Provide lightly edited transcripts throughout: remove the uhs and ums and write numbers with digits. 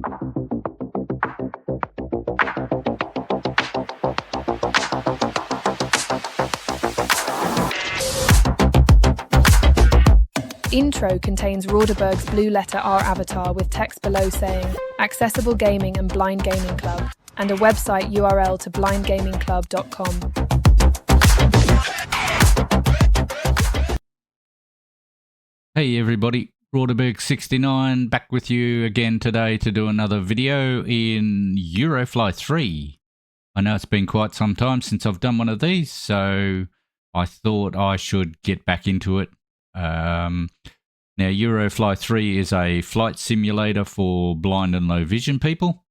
Intro contains Rauderberg's blue letter R avatar with text below saying Accessible Gaming and Blind Gaming Club, and a website URL to blindgamingclub.com. Hey everybody, Rauderberg69 back with you again today to do another video in Eurofly 3. I know it's been quite some time since I've done one of these, so I thought I should get back into it. Now, Eurofly 3 is a flight simulator for blind and low vision people.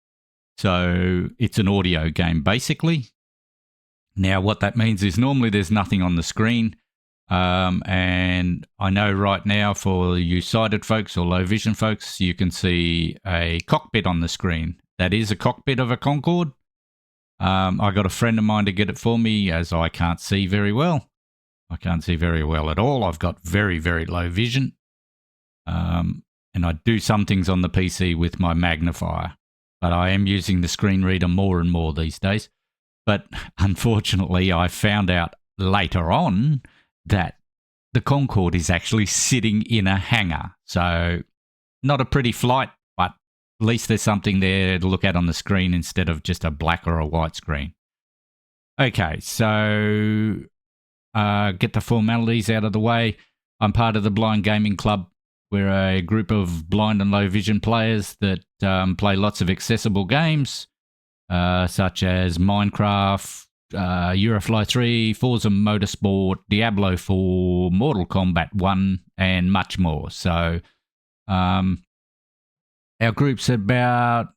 So it's an audio game, basically. Now, what that means is normally there's nothing on the screen. And I know right now for you sighted folks or low vision folks, you can see a cockpit on the screen. That is a cockpit of a Concord. I got a friend of mine to get it for me as I can't see very well. I can't see very well at all. I've got very, very low vision. And I do some things on the PC with my magnifier, but I am using the screen reader more and more these days. But unfortunately, I found out later on that the Concord is actually sitting in a hangar. So not a pretty flight, but at least there's something there to look at on the screen instead of just a black or a white screen. Okay, so get the formalities out of the way. I'm part of the Blind Gaming Club. We're a group of blind and low vision players that play lots of accessible games, such as Minecraft, Eurofly 3, Forza Motorsport, Diablo 4, Mortal Kombat 1, and much more. So our group's about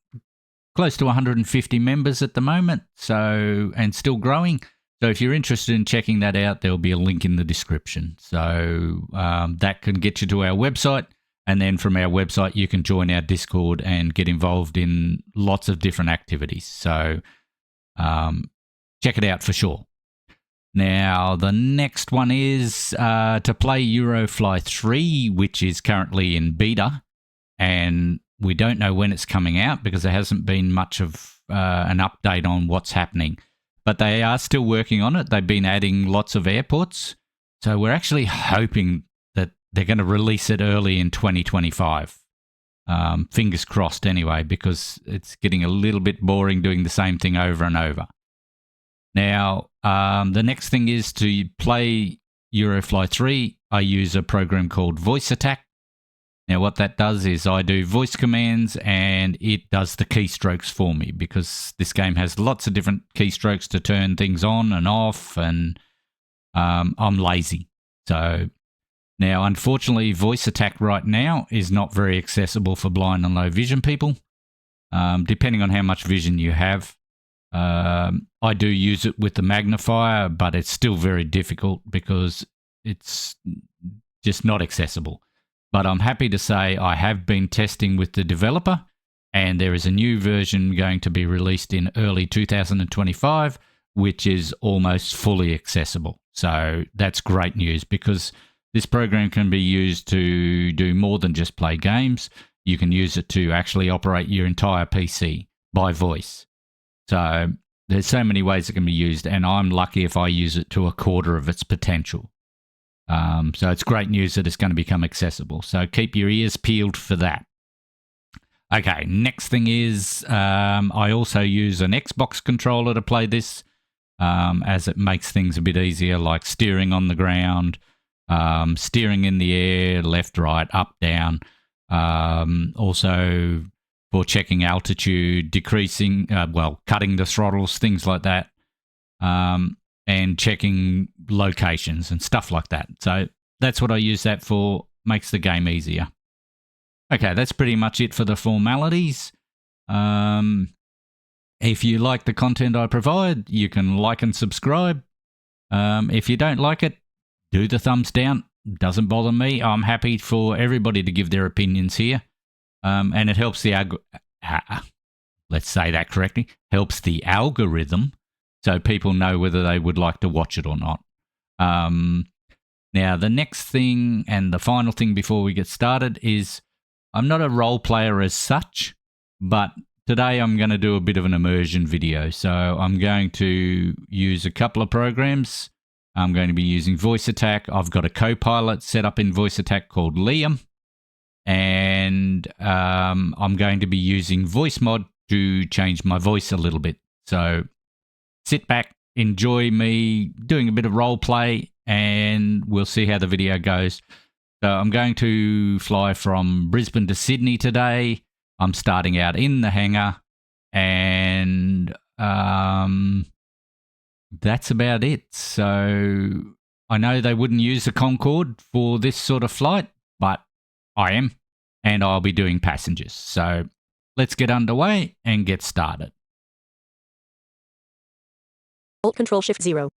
close to 150 members at the moment, so and still growing. So if you're interested in checking that out, there'll be a link in the description. So that can get you to our website. And then from our website, you can join our Discord and get involved in lots of different activities. So check it out for sure. Now, the next one is to play Eurofly 3, which is currently in beta. And we don't know when it's coming out because there hasn't been much of an update on what's happening. But they are still working on it. They've been adding lots of airports. So we're actually hoping that they're going to release it early in 2025. Fingers crossed anyway, because it's getting a little bit boring doing the same thing over and over. Now, the next thing is to play Eurofly 3. I use a program called Voice Attack. Now, what that does is I do voice commands and it does the keystrokes for me because this game has lots of different keystrokes to turn things on and off, and I'm lazy. So now, unfortunately, Voice Attack right now is not very accessible for blind and low vision people, depending on how much vision you have. I do use it with the magnifier, but it's still very difficult because it's just not accessible. But I'm happy to say I have been testing with the developer, and there is a new version going to be released in early 2025, which is almost fully accessible. So that's great news because this program can be used to do more than just play games. You can use it to actually operate your entire PC by voice. So there's so many ways it can be used, and I'm lucky if I use it to a quarter of its potential. So it's great news that it's going to become accessible. So keep your ears peeled for that. Okay, next thing is I also use an Xbox controller to play this, as it makes things a bit easier, like steering on the ground, steering in the air, left, right, up, down. Also for checking altitude, decreasing, cutting the throttles, things like that. And checking locations and stuff like that. So that's what I use that for. Makes the game easier. Okay, that's pretty much it for the formalities. If you like the content I provide, you can like and subscribe. If you don't like it, do the thumbs down. Doesn't bother me. I'm happy for everybody to give their opinions here. And it helps the let's say that correctly. Helps the algorithm, so people know whether they would like to watch it or not. Now, the next thing and the final thing before we get started is I'm not a role player as such. But today I'm going to do a bit of an immersion video. So I'm going to use a couple of programs. I'm going to be using Voice Attack. I've got a co-pilot set up in Voice Attack called Liam. And I'm going to be using Voice Mod to change my voice a little bit. So sit back, enjoy me doing a bit of role play, and we'll see how the video goes. So I'm going to fly from Brisbane to Sydney today. I'm starting out in the hangar, and that's about it. So I know they wouldn't use the Concord for this sort of flight, but I am, and I'll be doing passengers. So let's get underway and get started. Alt Control Shift 0.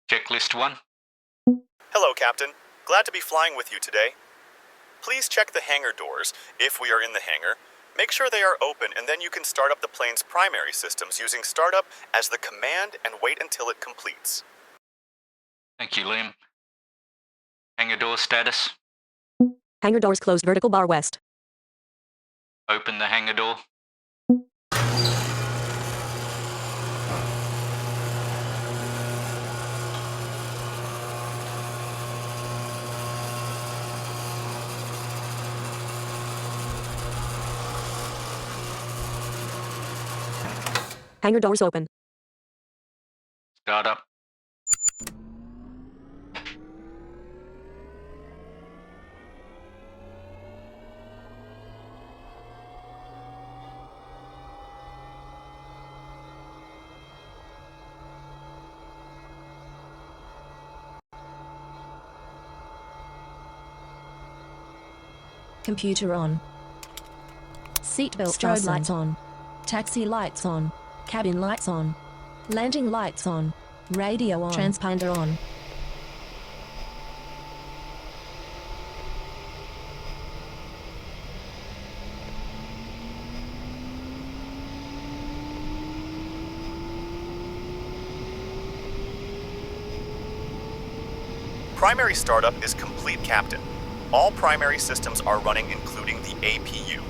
Checklist 1. Hello, Captain. Glad to be flying with you today. Please check the hangar doors, if we are in the hangar. Make sure they are open, and then you can start up the plane's primary systems using startup as the command and wait until it completes. Thank you, Liam. Hangar door status. Hangar doors closed, vertical bar west. Open the hangar door. Hangar doors open. Start up. Computer on. Seatbelt strobe lights on. Taxi lights on. Cabin lights on. Landing lights on. Radio on. Transponder on. Primary startup is complete, Captain. All primary systems are running, including the APU.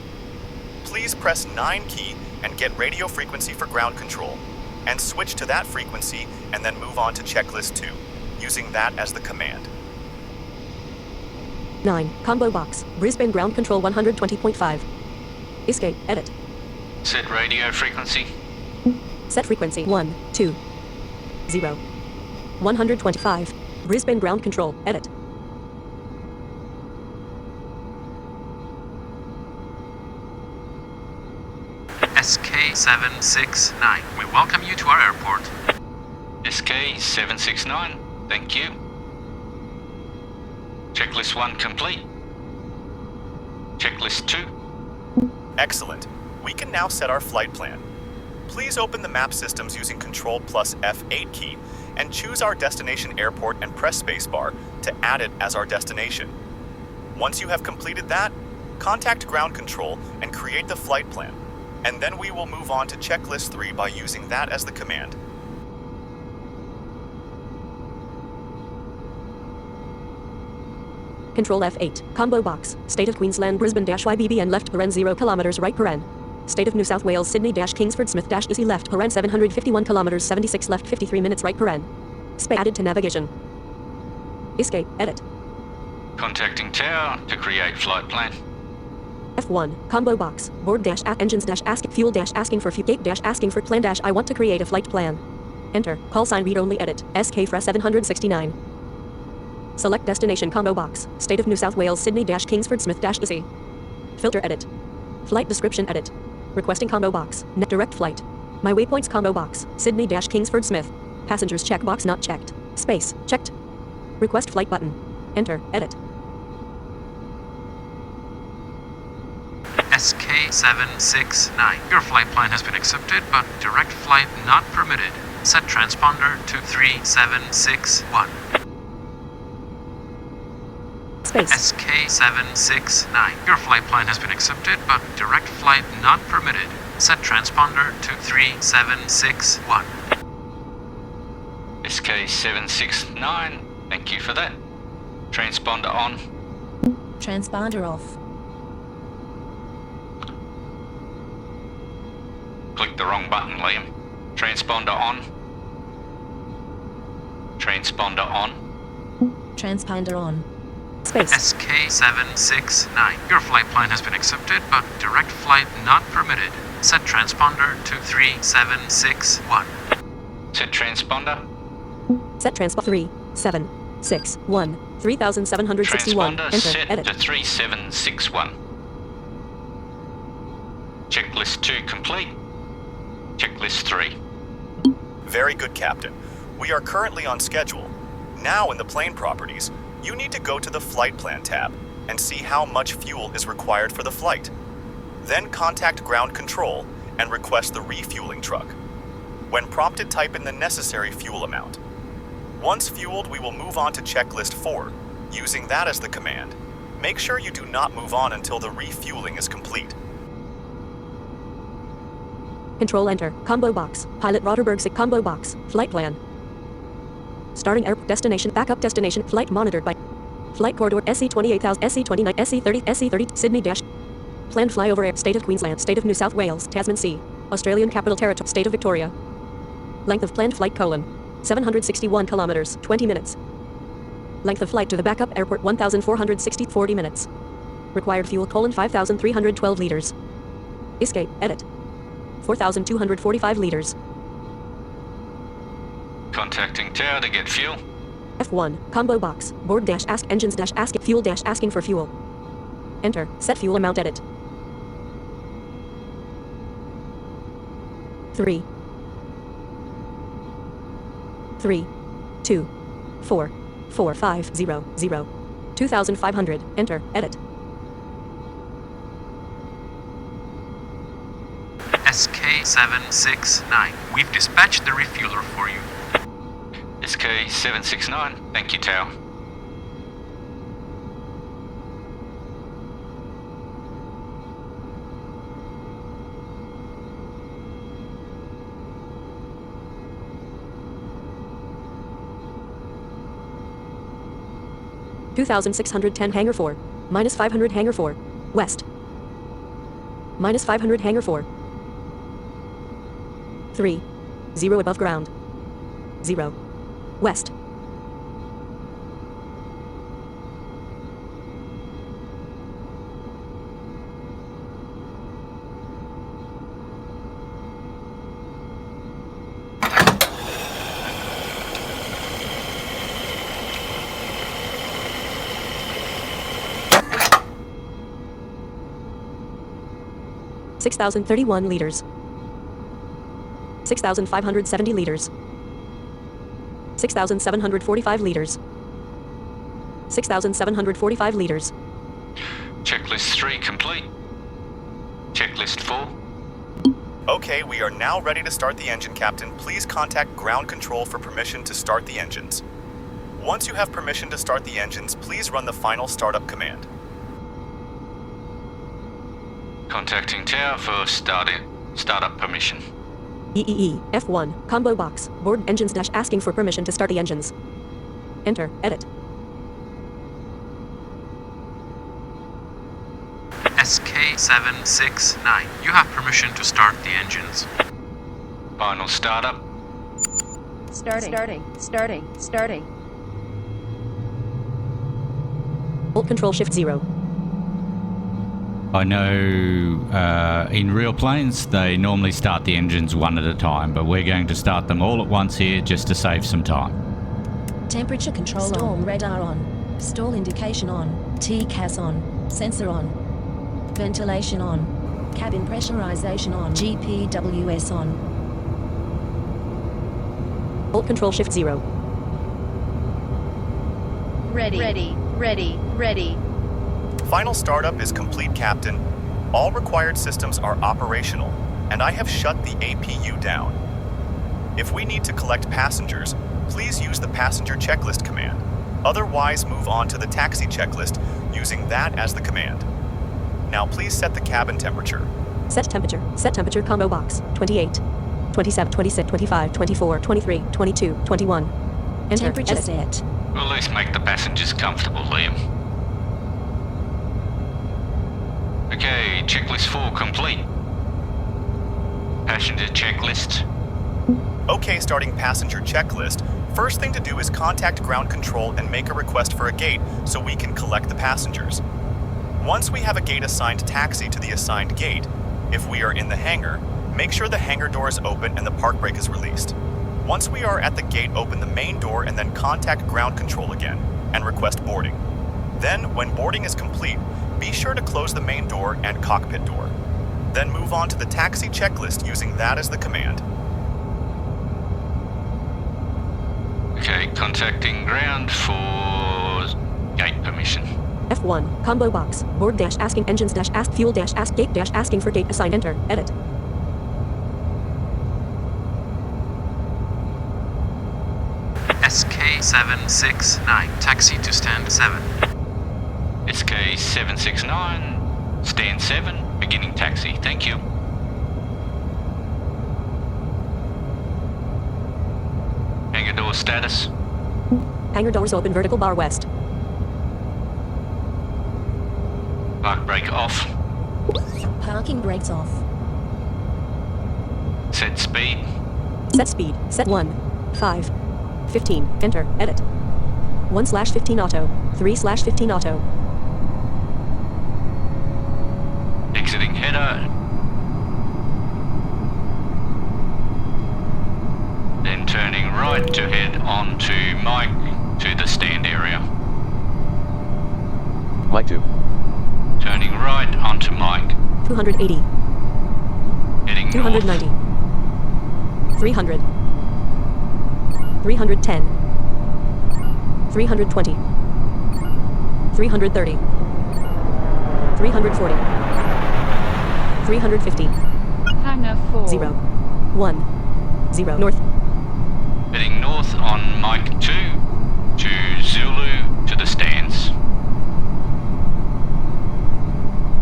Please press 9 key and get radio frequency for ground control, and switch to that frequency and then move on to checklist 2, using that as the command. 9. Combo box. Brisbane ground control 120.5. Escape. Edit. Set radio frequency. Set frequency 1, 2, 0. 125. Brisbane ground control. Edit. SK769. We welcome you to our airport. SK769. Thank you. Checklist 1 complete. Checklist 2. Excellent. We can now set our flight plan. Please open the map systems using Control plus F8 key and choose our destination airport and press spacebar to add it as our destination. Once you have completed that, contact ground control and create the flight plan, and then we will move on to checklist 3 by using that as the command. Control F8. Combo box. State of Queensland Brisbane-YBBN left paren 0 kilometers right paren. State of New South Wales Sydney-Kingsford Smith-EC left paren 751 kilometers 76 left 53 minutes right paren. Space added to navigation. Escape. Edit. Contacting tower to create flight plan. F1. Combo box. Board dash engines dash ask fuel dash asking for fuel gate dash asking for plan dash I want to create a flight plan. Enter. Call sign read only edit. SK 769. Select destination combo box. State of New South Wales Sydney-Kingsford Smith-EC. Filter edit. Flight description edit. Requesting combo box. Net direct flight. My waypoints combo box. Sydney-Kingsford Smith. Passengers checkbox not checked. Space checked. Request flight button. Enter. Edit. SK769. Your flight plan has been accepted, but direct flight not permitted. Set transponder to 3761. Space. SK769. Your flight plan has been accepted, but direct flight not permitted. Set transponder to 3761. SK769. Thank you for that. Transponder on. Transponder off. the wrong button, Liam. Transponder on. Transponder on. Transponder on. Space. SK769. Your flight plan has been accepted, but direct flight not permitted. Set transponder to 3761. Set transponder. Set transponder 3761. 3761. Transponder Enter. set Edit. to 3761. Checklist 2 complete. Checklist 3. Very good, Captain. We are currently on schedule. Now in the plane properties, you need to go to the Flight Plan tab and see how much fuel is required for the flight. Then contact ground control and request the refueling truck. When prompted, type in the necessary fuel amount. Once fueled, we will move on to checklist 4, using that as the command. Make sure you do not move on until the refueling is complete. Control Enter. Combo box. Pilot Roderberg Sig combo box. Flight plan. Starting airport destination. Backup destination. Flight monitored by Flight Corridor SC 28000 SC 29 SC 30 SC 30 Sydney dash. Planned flyover air. State of Queensland. State of New South Wales. Tasman Sea. Australian Capital Territory. State of Victoria. Length of planned flight: 761 kilometers, 20 minutes. Length of flight to the backup airport: 1,460, 40 minutes. Required fuel: 5,312 liters. Escape. Edit. 4,245 liters. Contacting tower to get fuel. F1. Combo box. Board dash ask engines dash ask fuel dash asking for fuel. Enter. Set fuel amount. Edit. 3, 2, 4, 4, 5, 0, 0. 2,500. Enter. Edit. SK769. We've dispatched the refueler for you. SK769. Thank you, tower. $2,610 hangar 4. Minus 500 hangar 4. West. Minus 500 hangar 4. 3. 0 above ground. 0. West. $6,031 liters. 6,570 liters. 6,745 liters. 6,745 liters. Checklist 3 complete. Checklist 4. Okay, we are now ready to start the engine, Captain. Please contact ground control for permission to start the engines. Once you have permission to start the engines, please run the final startup command. Contacting tower for startup permission. EEE. F1. Combo box. Board engines dash asking for permission to start the engines. Enter. Edit. SK769. You have permission to start the engines. Final startup. Starting. Alt Control Shift 0. I know in real planes they normally start the engines one at a time, but we're going to start them all at once here just to save some time. Temperature control on. Radar on. Stall indication on. TCAS on. Sensor on. Ventilation on. Cabin pressurization on. GPWS on. Alt Control Shift 0. Ready. Final startup is complete, Captain. All required systems are operational, and I have shut the APU down. If we need to collect passengers, please use the passenger checklist command. Otherwise, move on to the taxi checklist using that as the command. Now please set the cabin temperature. Set temperature. Set temperature combo box. 28. 27, 26, 25, 24, 23, 22, 21. Enter. Temperature Edit. set. We'll at least make the passengers comfortable, Liam. Okay, checklist 4 complete. Passenger checklist. Okay, starting passenger checklist. First thing to do is contact ground control and make a request for a gate so we can collect the passengers. Once we have a gate assigned taxi to the assigned gate, if we are in the hangar, make sure the hangar door is open and the park brake is released. Once we are at the gate, open the main door and then contact ground control again and request boarding. Then, when boarding is complete, be sure to close the main door and cockpit door. Then move on to the taxi checklist using that as the command. Okay, contacting ground for gate permission. F1, combo box, board dash asking engines dash ask fuel dash ask gate dash asking for gate assign enter, edit. SK769, taxi to stand 7. SK769, stand 7, beginning taxi. Thank you. Hangar door status. Hangar doors open vertical bar west. Park brake off. Parking brakes off. Set speed. Set speed, set 1. 5. 15, enter, edit. 1/15 auto, 3/15 auto. Exiting header. Then turning right to head on to Mike to the stand area. Mike 2. Turning right onto Mike. 280, Heading 290. north. 300. 310. 320. 330. 340. 350. Hangar 4. 0. 1. 0. North. Heading north on Mike 2 to Zulu to the stands.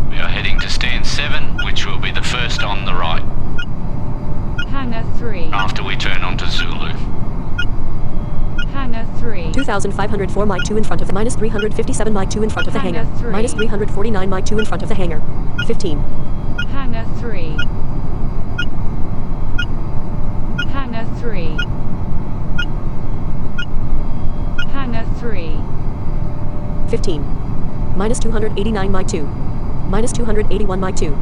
We are heading to stand 7, which will be the first on the right, Hangar 3. after we turn onto Zulu. Hangar 3. 2,504 Mike 2 in front of the minus 357 Mike 2 in front of the Hangar hangar. 3. Minus 349 Mike 2 in front of the hangar. 15. Hangar 3. Hangar 3. Hangar 3. 15. Minus 289 Mike 2. Minus 281 Mike 2.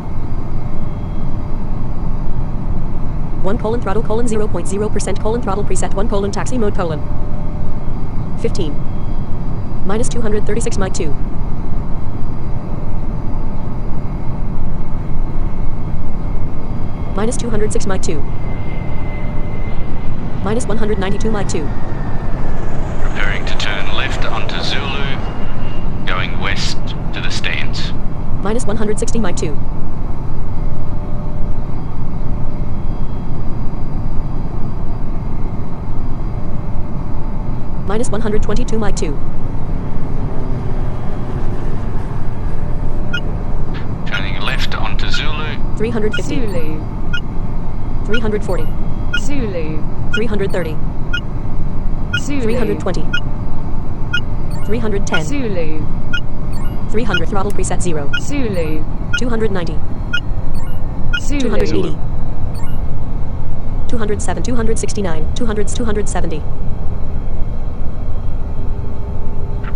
1 throttle 0.0% throttle preset 1 taxi mode 15. Minus 236 Mike 2. Minus 206 Mike 2. Minus 192 Mike 2. Preparing to turn left onto Zulu, going west to the stands. Minus 160 Mike 2. Minus 122 Mike 2. Turning left onto Zulu, 350. Zulu. 340. Zulu. 330. Zulu. 320. 310. Zulu. 300 throttle preset 0. Zulu. 290. Zulu. 280. 207. 269. 270.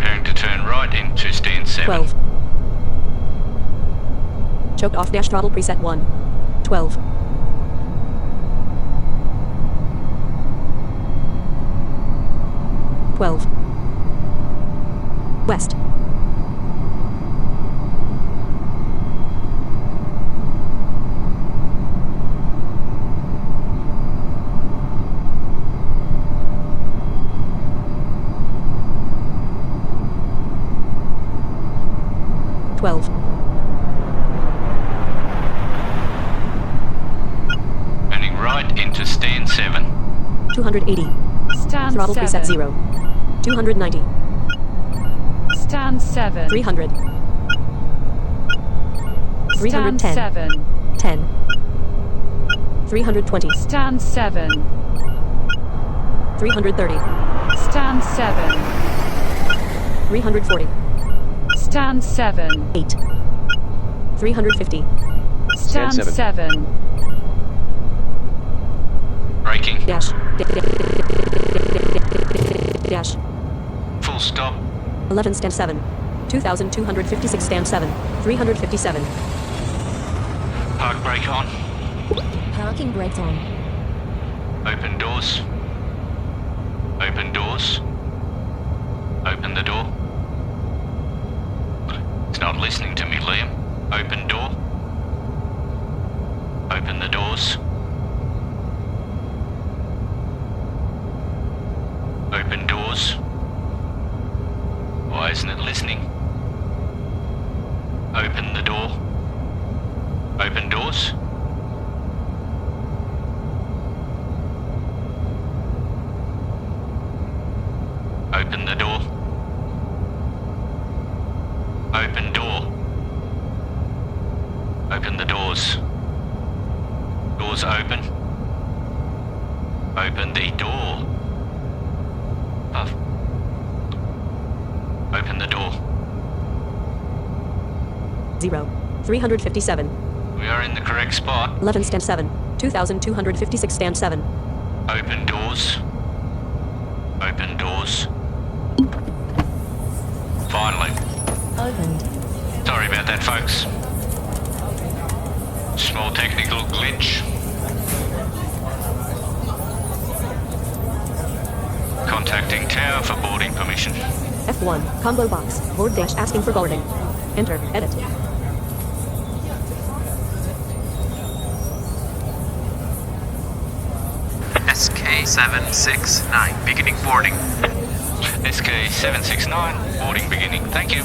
preparing to turn right into stand 7. 12. Choked off dash throttle preset 1. 12. West. Turning right into stand 7. 280. Stand Throttle 7. preset 0. 290. Stand 7. 300. Stand 310. 7. 10. 320. Stand 7. 330. Stand 7. 340. Stand 7. 8. 350. Stand Stand 7. Braking. Dash. Dash. Full stop. 11 stand 7. 2,256 stand 7. 357. Park brake on. Parking brakes on. Open doors. Open doors. Open the door. It's not listening to me, Liam. Open door. Open the doors. Open doors. Why isn't it listening? Open the door. Open doors. Open the door. Open door. Open the doors. Doors open. Open the door. Puff. Open the door. 0. 357. We are in the correct spot. 11 stand 7. 2,256 stand 7. Open doors. Open doors. Finally. Opened. Sorry about that, folks. Small technical glitch. Contacting tower for boarding permission. F1. Combo box. Board dash asking for boarding. Enter. Edit. SK769, beginning boarding. SK769, boarding beginning. Thank you.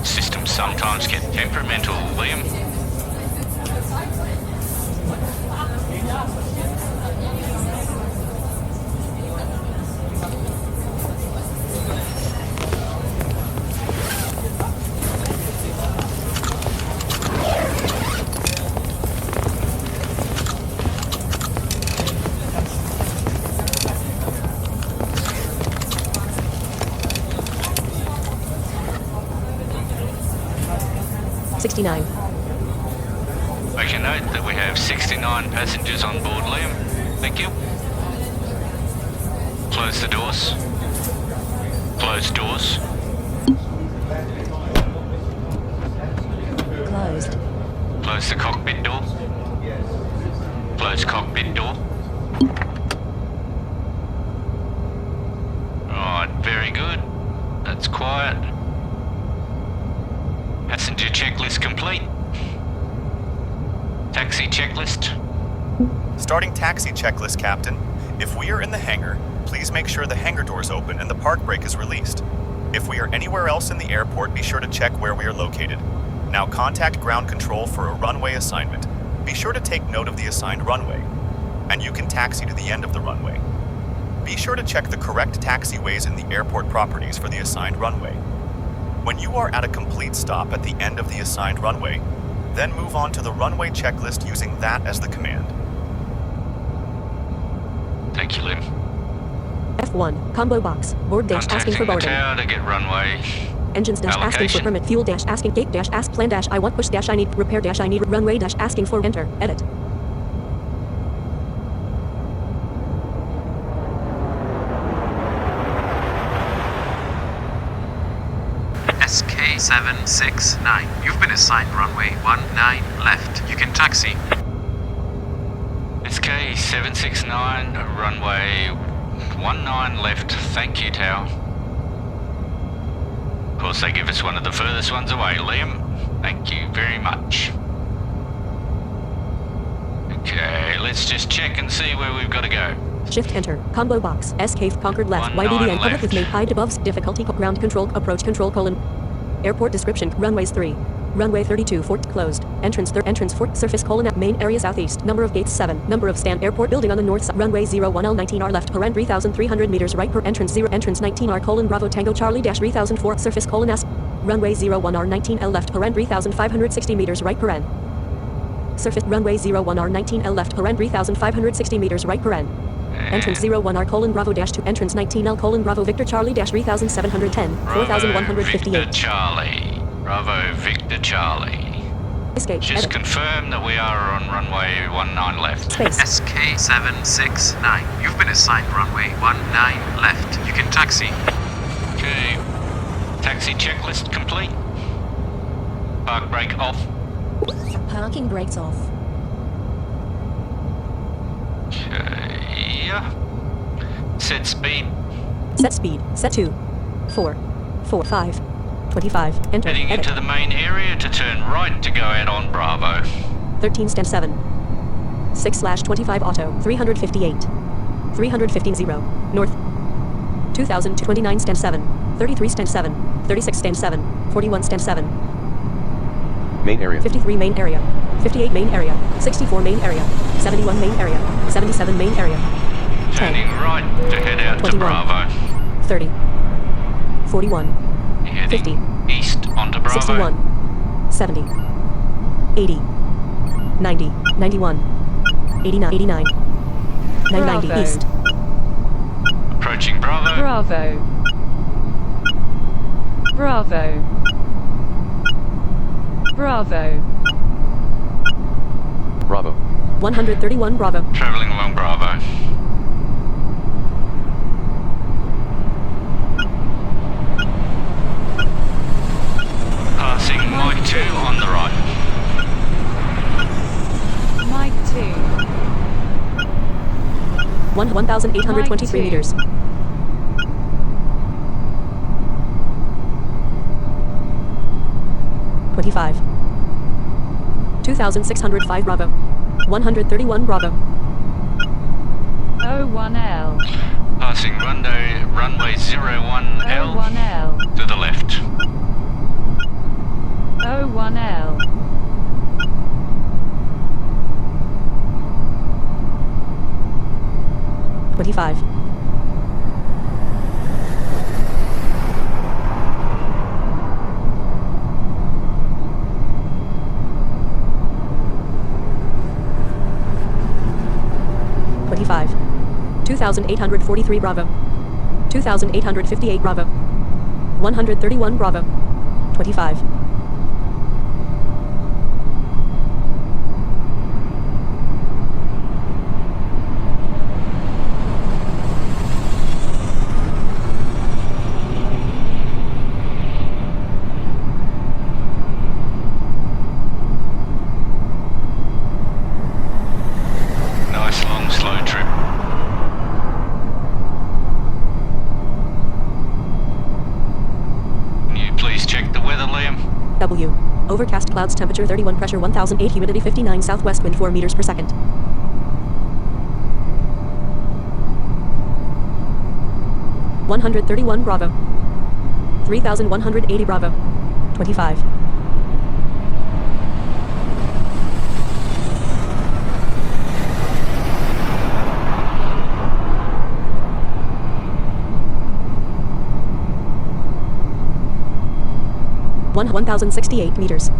Systems sometimes get temperamental, Liam. Nine. Make a note that we have 69 passengers on board, Liam. Thank you. Close the doors. Close doors. Closed. Close the cockpit door. Close cockpit door. Right, very good. That's quiet. Passenger checklist complete. Taxi checklist. Starting taxi checklist, Captain. If we are in the hangar, please make sure the hangar doors open and the park brake is released. If we are anywhere else in the airport, be sure to check where we are located. Now contact ground control for a runway assignment. Be sure to take note of the assigned runway. And you can taxi to the end of the runway. Be sure to check the correct taxiways in the airport properties for the assigned runway. When you are at a complete stop at the end of the assigned runway, then move on to the runway checklist using that as the command. Thank you, Lim. F1. Combo box. Board dash asking for Contacting the boarding. tower to get runway. Engines dash asking for allocation. permit. Fuel dash asking. Gate dash ask. Plan dash I want. Push dash I need. Repair dash I need. Runway dash asking for. Enter. Edit. SK769. You've been assigned runway 19 left. You can taxi. SK769, runway 19 left. Thank you, tower. Of course, they give us one of the furthest ones away, Liam. Thank you very much. Okay, let's just check and see where we've got to go. Shift enter. Combo box. SK Concord left. 19 YDD and public left. with made hide above. Difficulty. Ground control. Approach control colon. Airport description. Runways 3. Runway 32. Fort closed. Entrance 3. Entrance 4. Surface colon at main area southeast. Number of gates 7. Number of stand. Airport building on the north side. Runway 01L 19R left. Paren 3,300 meters right per entrance 0. Entrance 19R colon Bravo Tango Charlie dash 3004. Surface colon S. Runway 01R 19L left. Paren 3,560 meters right paren. Surface runway 01R 19L left. Paren 3,560 meters right paren. Entrance 01R colon Bravo dash 2. Entrance 19L colon Bravo Victor Charlie dash 3710. Bravo 4158. Victor Charlie. Bravo Victor Charlie. Escape. Just Edit. confirm that we are on runway 19 left. Space. SK769. You've been assigned runway 19 left. You can taxi. Okay. Taxi checklist complete. Park brake off. Parking brakes off. Okay. Set speed. Set speed. Set 2. 4. 4. 5. 25. Enter. Heading Edit. into the main area to turn right to go out on Bravo. 13 stand 7. 6/25 auto. 358. 315 0. North. 2029 stand 7. 33 stand 7. 36 stand 7. 41 stand 7. Main area. 53 main area. 58 main area. 64 main area. 71 main area. 77 main area. 10. Turning right to head out to 21. Bravo. 30. 41. Heading 50. east onto Bravo. 61. 70. 80. 90. 91. 89. 89. 990 Bravo. east. Approaching Bravo. Bravo. Bravo. Bravo. Bravo. 131 Bravo. Traveling along Bravo. Passing Mike 2 on the right. Mike 2. 1,823 Mike 2. meters. $25. 2,605 Bravo. 131 Bravo. 01L. Passing runway 01L 01L. to the left. 01L. 25. $25. 2,843 Bravo. 2,858 Bravo. 131 Bravo. 25. Nice long slow trip. Can you please check the weather, Liam? W. Overcast clouds, temperature 31, pressure 1008, humidity 59, southwest wind 4 meters per second. $131 Bravo. 3,180 Bravo. 25. One 1,068 meters.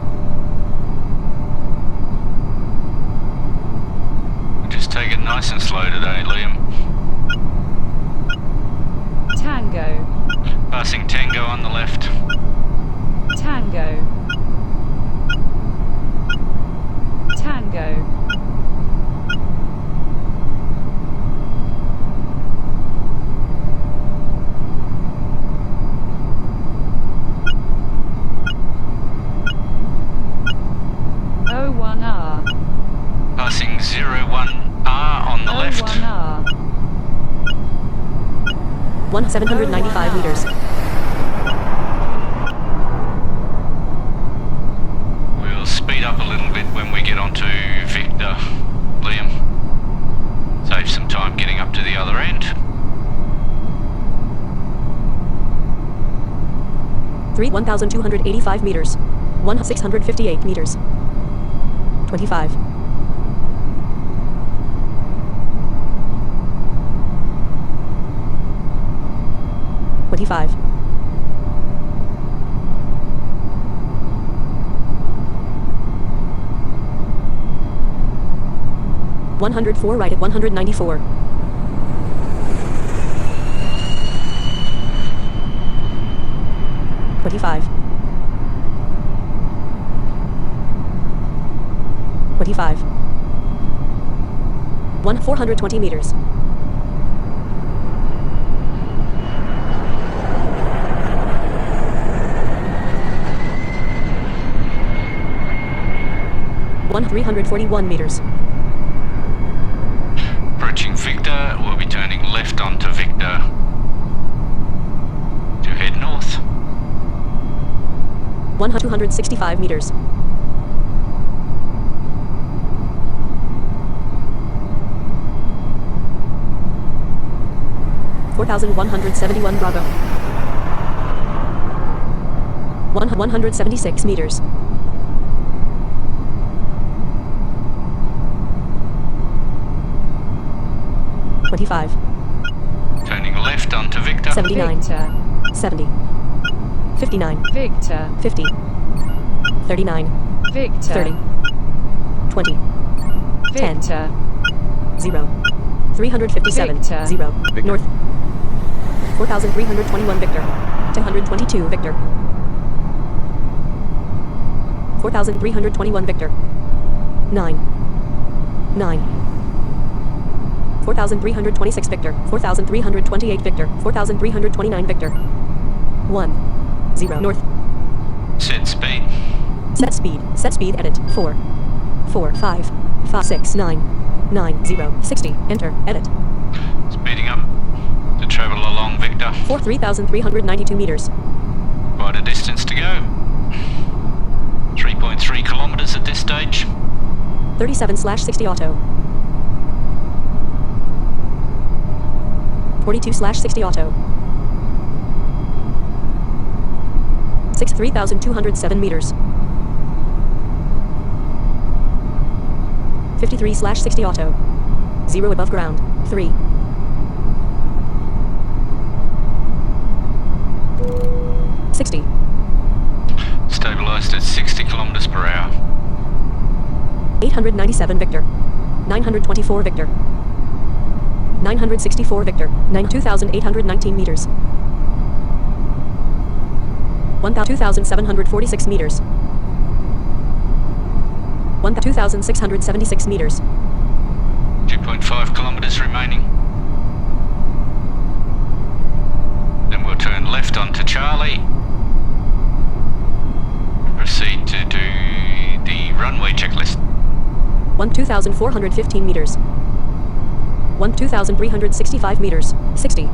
Just take it nice and slow today, Liam. Tango. Passing Tango on the left. Tango. Tango. O1R. Passing 01R on the left. O1R. 1,795 meters. We'll speed up a little bit when we get onto Victor, Liam. Save some time getting up to the other end. 1,285 meters. 1,658 meters. 25. $25. $104 right at 194. 25. 25. 420 meters. 341 meters. Approaching Victor, we'll be turning left onto Victor to head north. 265 meters. 4,171 Bravo. 176 meters. 25. Turning left onto Victor. 79. Victor. 70. 59. Victor. 50. 39. Victor. 30. 20. 10. Victor. 0. 357. Victor. 0. Victor. North. 4,321 Victor. 222 Victor. 4,321 Victor. 9. 9. 4,326 Victor. 4,328 Victor. 4,329 Victor. 1. 0. North. Set speed. Set speed. Set speed edit. 4. 4. 5. 5. 6. 9. 9. 0. 60. Enter. Edit. Speeding up to travel along Victor. 3,392 meters. Quite a distance to go. 3.3 kilometers at this stage. 37/60 auto. 42/60 auto. 3,207 meters. 53/60 auto. 0 above ground. 3. 60. Stabilized at 60 kilometers per hour. 897 Victor. 924 Victor. 964 Victor. 2,819 meters. 2,746 meters. 2,676 meters. 2.5 kilometers remaining. Then we'll turn left onto Charlie. Proceed to do the runway checklist. 2,415 meters. 2,365 meters. 60.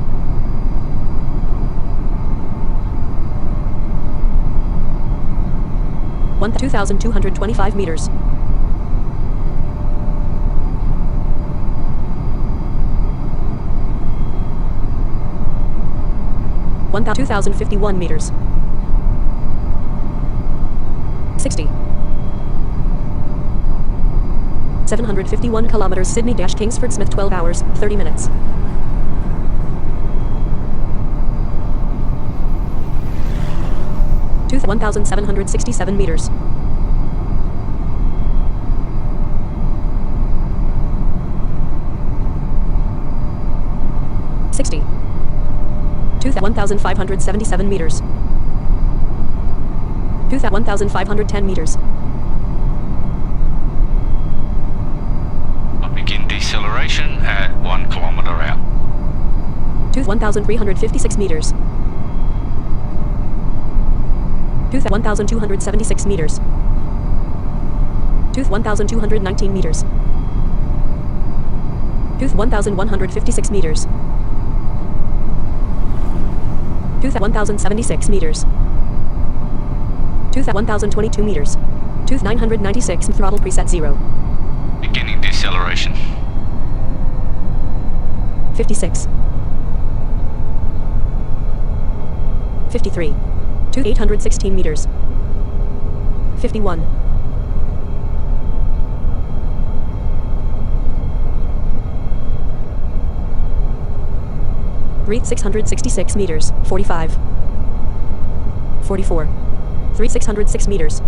2,225 meters. 2,051 meters. 60. 751 kilometers. Sydney-Kingsford Smith 12 hours, 30 minutes. 1,767 meters. 60. 1,577 meters. 1,510 meters. I'll begin deceleration at 1 kilometer out. 1,356 meters. 1,276 meters. 1,219 meters. 1,156 meters. 1,076 meters. 1,022 meters. 996 throttle preset 0. Beginning deceleration. 56. 53. 816 meters. 51. 666 meters. 45. 44. 606 meters.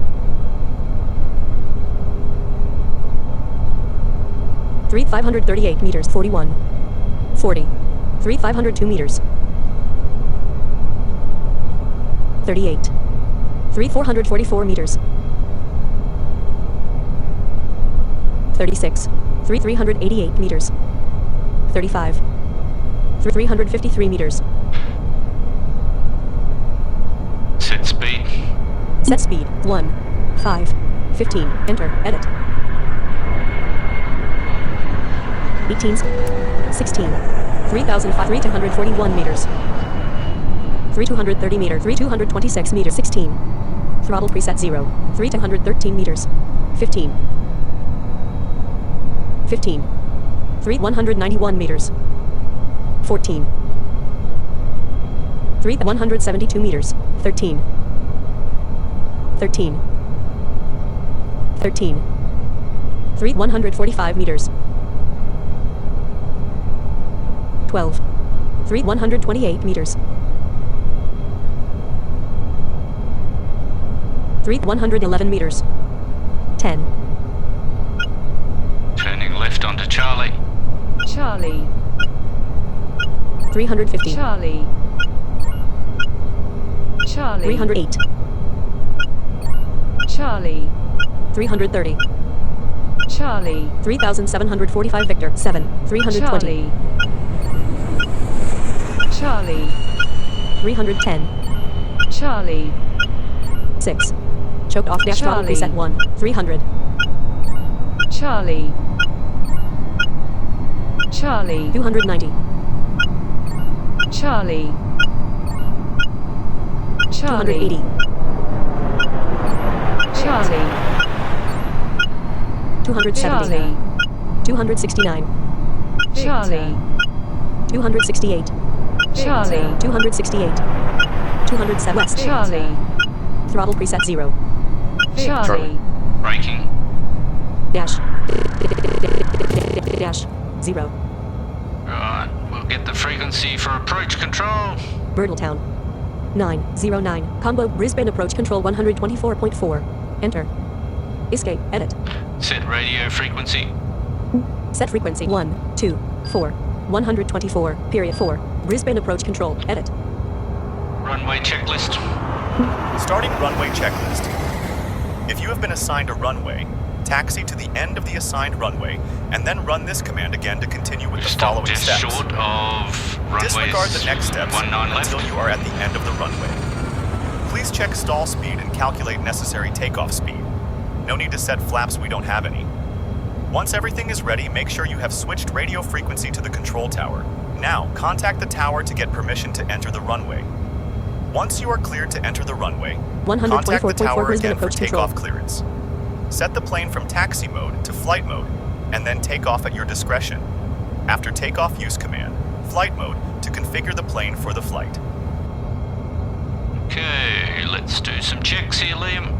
538 meters. 41. 40. 502 meters. 38. 444 meters. 36. 388 meters. 35. 353 meters. Set speed. Set speed 1. 5. 15. Enter. Edit. 18. 16. 3,341 meters. 3,230 meter. 3,226 meters. 16. Throttle preset 0. 3,213 meters. 15. 15. 3,191 meters. 14. 3,172 meters. 13. 13. 13. 3,145 meters. 12. 3,128 meters. 3,111 meters. 10. Turning left onto Charlie. Charlie. 350. Charlie. Charlie. 308. Charlie. 330. Charlie. 3,745 Victor. 7. 320. Charlie. 310. Charlie. 6. Choked off dash throttle Charlie. preset 1. 300. Charlie. Charlie. 290. Charlie. Charlie. 280. Charlie. 270. Charlie. 269. Charlie. 268. Charlie. 268. 207 west. Charlie. Throttle preset 0. Charlie. Braking. Dash. Dash. 0. Right, we'll get the frequency for approach control. Birtletown. 909. Combo Brisbane approach control 124.4. Enter. Escape. Edit. Set radio frequency. Set frequency 1, 2, 4. 124. Period 4. Brisbane approach control. Edit. Runway checklist. Starting runway checklist. If you have been assigned a runway, taxi to the end of the assigned runway, and then run this command again to continue with the Stop following just steps. short of runways. Disregard the next steps 19 left. until you are at the end of the runway. Please check stall speed and calculate necessary takeoff speed. No need to set flaps, we don't have any. Once everything is ready, make sure you have switched radio frequency to the control tower. Now, contact the tower to get permission to enter the runway. Once you are cleared to enter the runway, contact the 124.4 tower Brisbane again for approach control. takeoff clearance. Set the plane from taxi mode to flight mode, and then take off at your discretion. After takeoff, use command, flight mode, to configure the plane for the flight. Okay, let's do some checks here, Liam.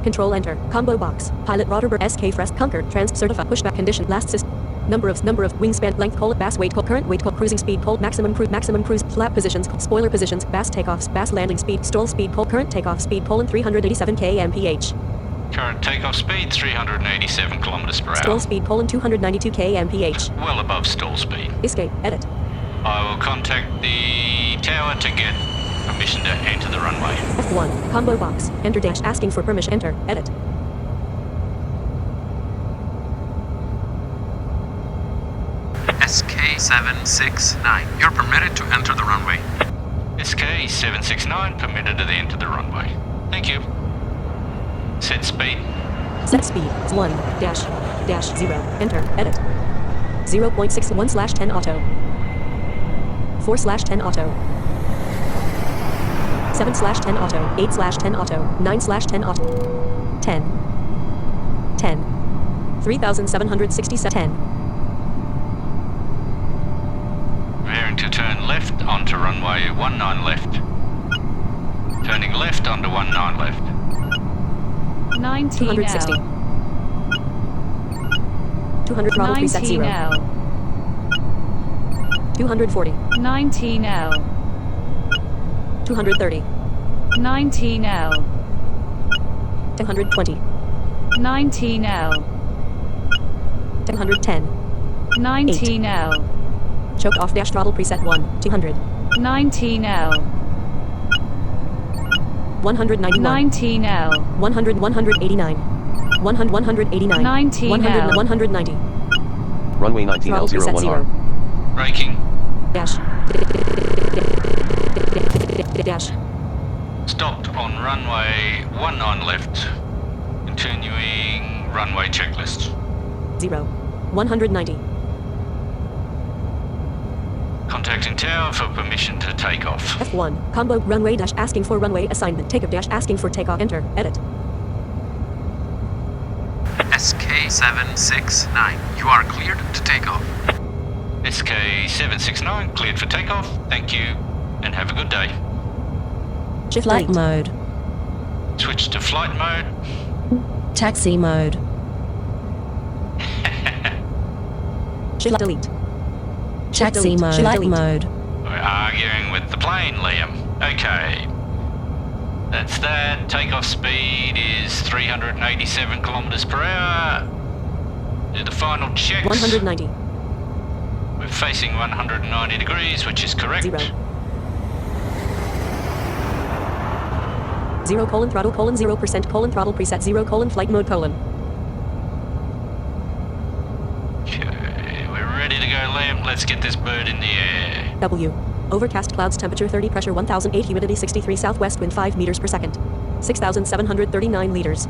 Control enter. Combo box. Pilot Rotorberg SK Frest Concord Trans Certify pushback condition last system. Number of wingspan length bass weight current weight cruising speed maximum cruise flap positions spoiler positions bass takeoffs bass landing speed stall speed current takeoff speed 387 kmph. Current takeoff speed 387 kilometers per Stall hour. speed 292 kmph. Well above stall speed. Escape. Edit. I will contact the tower to get permission to enter the runway. F1. Combo box. Enter dash asking for permission. Enter. Edit. SK769. You're permitted to enter the runway. SK769 permitted to enter the runway. Thank you. Set speed. Set speed 1 dash 0. Enter. Edit. 0.61/10 auto. 4/10 auto. 7/10 auto. 8/10 auto. 9/10 auto. 10. 10. 3,767. 10. Preparing to turn left onto runway 19 left. Turning left onto 19 left. 19 260. 200 throttle preset 0. 19L. 240. 19L. 230. 19L. 220. 19L. 210. 19L. Choked off dash throttle preset 1. 200. 19L. 191. 19L. 100, 189. 100, 189. 19L. 100, 190. Runway Throttle preset 19L01 0. R. Braking. Dash. Dash. Stopped on runway 19 left. Continuing runway checklist. 0. 190. Contacting tower for permission to take off. F1. Combo runway dash asking for runway assignment. Takeoff dash asking for takeoff. Enter. Edit. SK769. You are cleared to take off. SK769 cleared for takeoff. Thank you and have a good day. Shift Flight delete. mode. Switch to flight mode. Taxi mode. Shift delete. Taxi delete. mode. Shift Flight delete. mode. We're arguing with the plane, Liam. Okay. That's that. Takeoff speed is 387 kilometers per hour. Do the final checks. 190. We're facing 190 degrees, which is correct. 0. 0 colon throttle colon 0% colon throttle preset 0 colon flight mode colon. Okay, we're ready to go, Liam. Let's get this bird in the air. W. Overcast clouds temperature 30 pressure 1008 humidity 63 southwest wind 5 meters per second. 6,739 liters.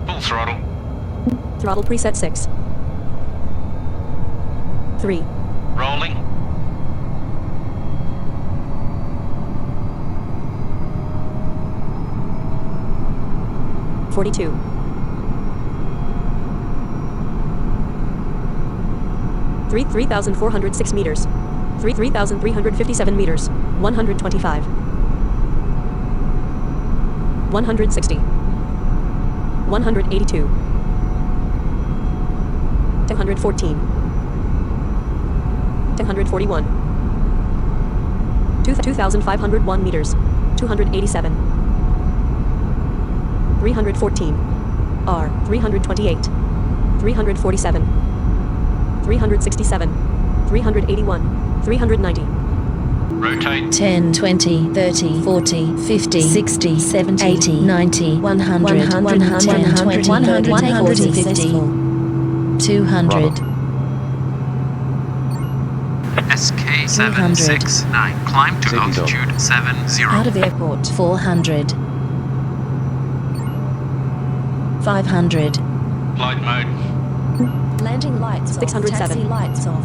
Full throttle. Throttle preset 6. 3. Rolling. $42. 3,406 meters. 3,357 meters. 125. 160. 182. 214. 241. 2,501 meters. 287. 314. R. 328. 347. 367. 381. 390. Rotate. 10, 20, 30, 40, 50, 60, 70, 80, 90, 100, 110, 120, 140, 50, 200, SK769. Climb to Safety zone. altitude 70. out of airport, 400, 500, Flight mode. landing lights off, 607. taxi lights off,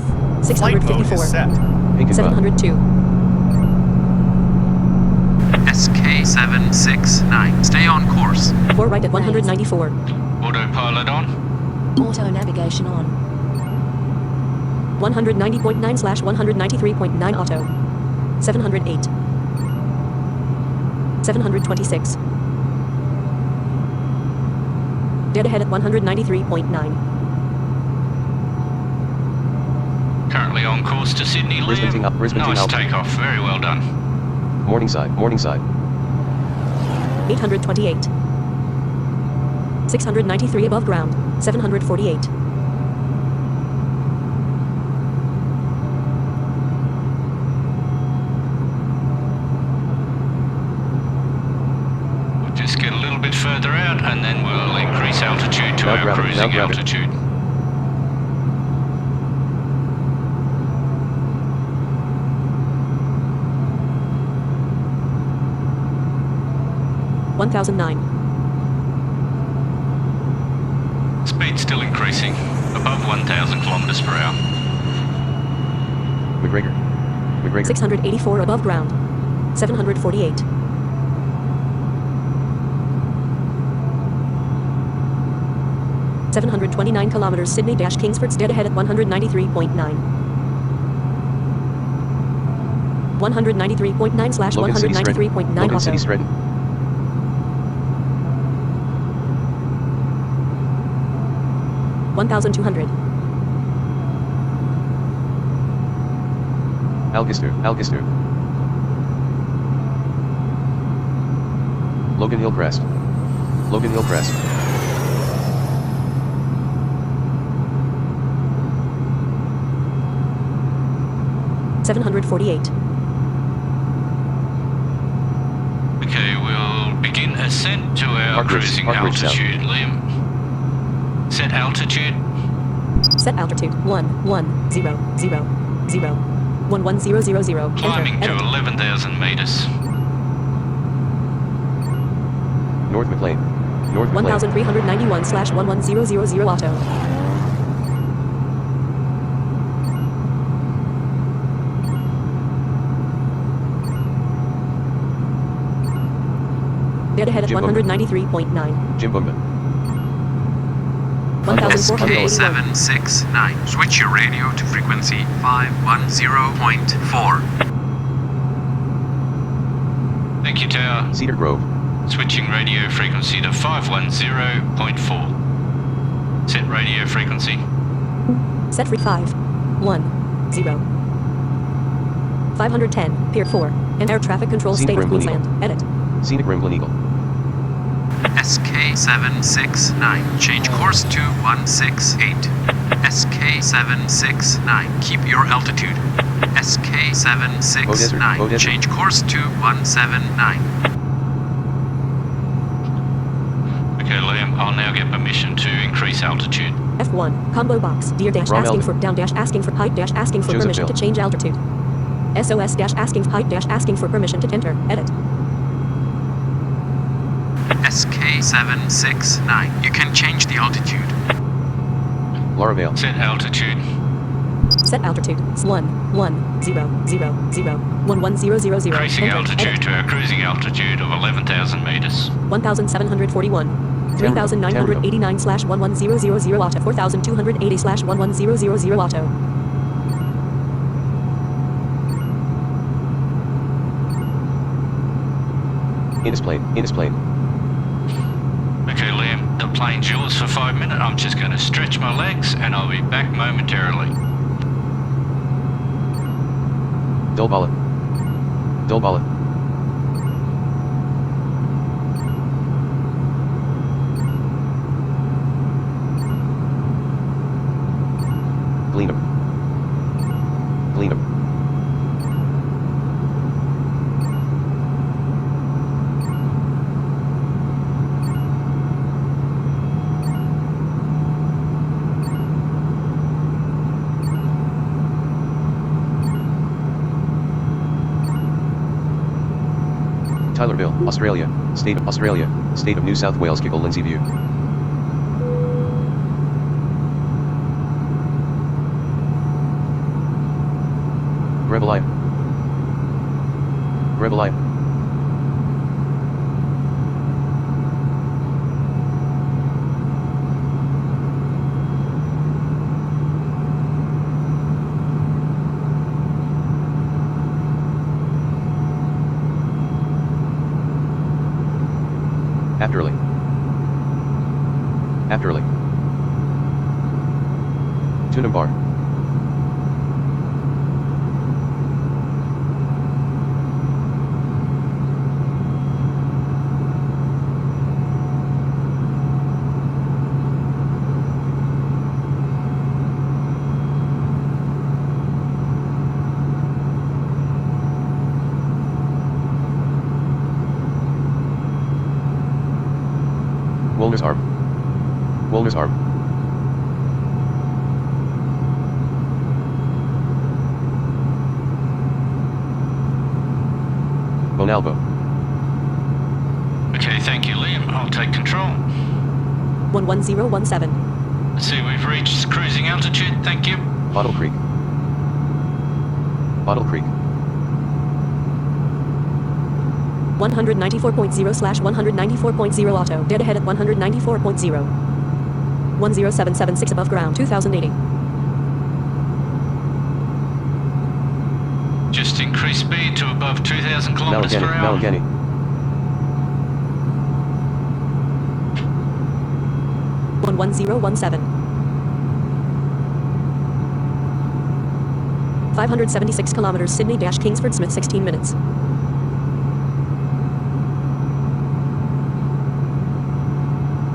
Flight mode 654. is set. Pink and bug. 702. SK769. Stay on course. 4 right at 194. Autopilot on. auto navigation on, 190.9/193.9 auto. 708. 726. Dead ahead at 193.9. Currently on course to Sydney, Brisbane Liam. up, Brisbane Nice altitude. takeoff. Very well done. Morningside, Morningside. 828. 693 above ground. 748. We'll just get a little bit further out and then we'll increase altitude to Now our grab it, now cruising grab it. altitude. $1,009. Speed still increasing, above 1,000 kilometers per hour. McGregor. McGregor. 684 above ground. 748. 729 kilometers Sydney-Kingsford's dead ahead at 193.9. 193.9/193.9 Logan City auto. Stretton. 1,200. Algister, Algister. Logan Hillcrest. Logan Hillcrest. $748. Okay, we'll begin ascent to our Park bridge, cruising Park bridge south. altitude. Liam, set altitude. Set altitude 11,000. Climbing Enter. to Edit. 11,000 meters. North McLean. North McLean. 1391/11000 auto. Dead ahead at Jim 193.9. Jim Boomba. 1481. SK769. Switch your radio to frequency 510.4. Thank you, Tower. Cedar Grove. Switching radio frequency to 510.4. Set radio frequency. Set free 510. 510. Pier 4. And air traffic control Scenic state of Rim Glen Queensland. Edit. Scenic Rim Glen Eagle. SK769. Change course to 168. SK769. Keep your altitude. SK769. Desert. Change course to 179. Okay, Liam, I'll now get permission to increase altitude. F1. Combo box. Dear dash Rom asking Elder. for down dash asking for height dash asking for permission Josephville. to change altitude. SOS dash asking height dash asking for permission to enter. Edit. SK769. You can change the altitude. Laravale. Set altitude. Set altitude 11,000. Increasing Enter. altitude Edit. to our cruising altitude of 11,000 meters. 1,741. 3,989/11000 auto. 4,280/11000 auto. Innis Plain. Innis Plain. Okay, Liam, the plane's yours for 5 minutes. I'm just going to stretch my legs and I'll be back momentarily. Dulbala. Dulbala. Glenham. Glenham. Tylerville, Australia. State of Australia. State of New South Wales. Kickle Lindsay View. Grevelia. Grevelia. Afterly. Afterly. Tunambar. Woolner's Arm. Woolner's Arm. Bonalbo. Okay, thank you, Liam. I'll take control. 11017. Let's see, we've reached cruising altitude. Thank you. Bottle Creek. Bottle Creek. 194.0/194.0 auto. Dead ahead at 194.0. 10776 above ground. 2080. Just increase speed to above 2,000 kilometers per hour. Malagani. 11017. 576 kilometers. Sydney-Kingsford Smith. 16 minutes.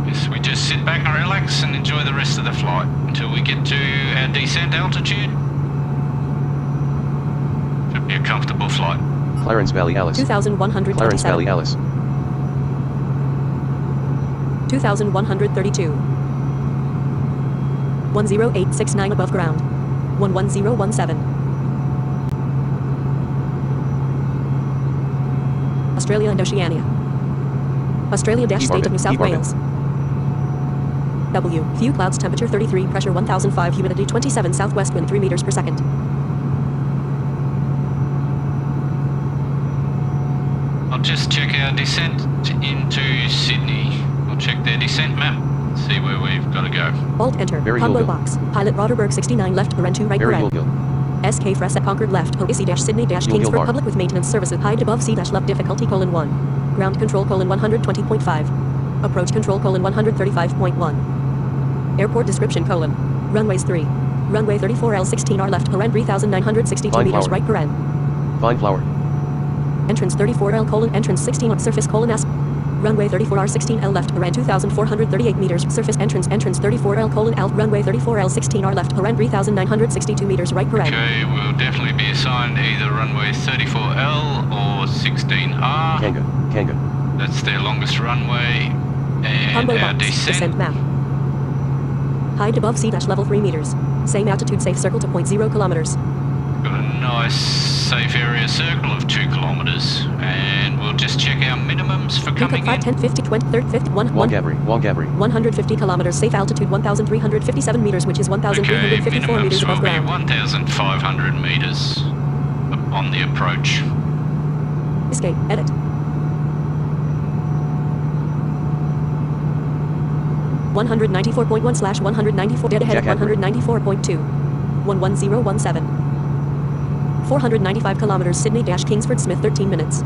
Yes, we just sit back and relax and enjoy the rest of the flight until we get to our descent altitude. Should be a comfortable flight. Clarence Valley Alice. 2,127. Clarence Valley Alice. 2,132. 10869 above ground. 11017. Australia and Oceania. Australia - State of New South Wales. W. Few clouds, temperature 33, pressure 1005, humidity 27, southwest wind 3 meters per second. I'll just check our descent into Sydney. I'll check their descent map, see where we've got to go. Alt enter. Barry Combo Hillgill. box. Pilot Roderberg 69 left, Paren 2 right, Barry Paren. Hillgill. SK Fress at Concord left, Hoissy - Sydney - Kingsford, Bar. public with maintenance services, height above sea - left, difficulty : 1. Ground control : 120.5. Approach control : 135.1. Airport description : runways 3. Runway 34L 16R left, Paren 3,962 Fine meters flower. right, Paren. Fine flower. Entrance 34L : entrance 16 surface : S. Runway 34R 16L left, Paren 2,438 meters, surface entrance 34L : L, runway 34L 16R left, Paren 3,962 meters right, Paren. Okay, we'll definitely be assigned either runway 34L or 16R. Kanga. That's their longest runway. And Combo our box. Descent descent. map. Height above sea - level 3 meters. Same altitude, safe circle to 0.0 kilometers. Got a nice safe area circle of 2 kilometres. And we'll just check our minimums for coming 5, in. 10, 50, 20, 30, 50, 1, Wangabri. 150 kilometers, safe altitude 1,357 meters, which is Okay, 1,354 meters minimums will above be ground. 1,500 metres on the approach. Escape, edit. 194.1/194, dead ahead at Jack Edward. 194.2. 11017. 495 kilometers, Sydney - Kingsford Smith 13 minutes.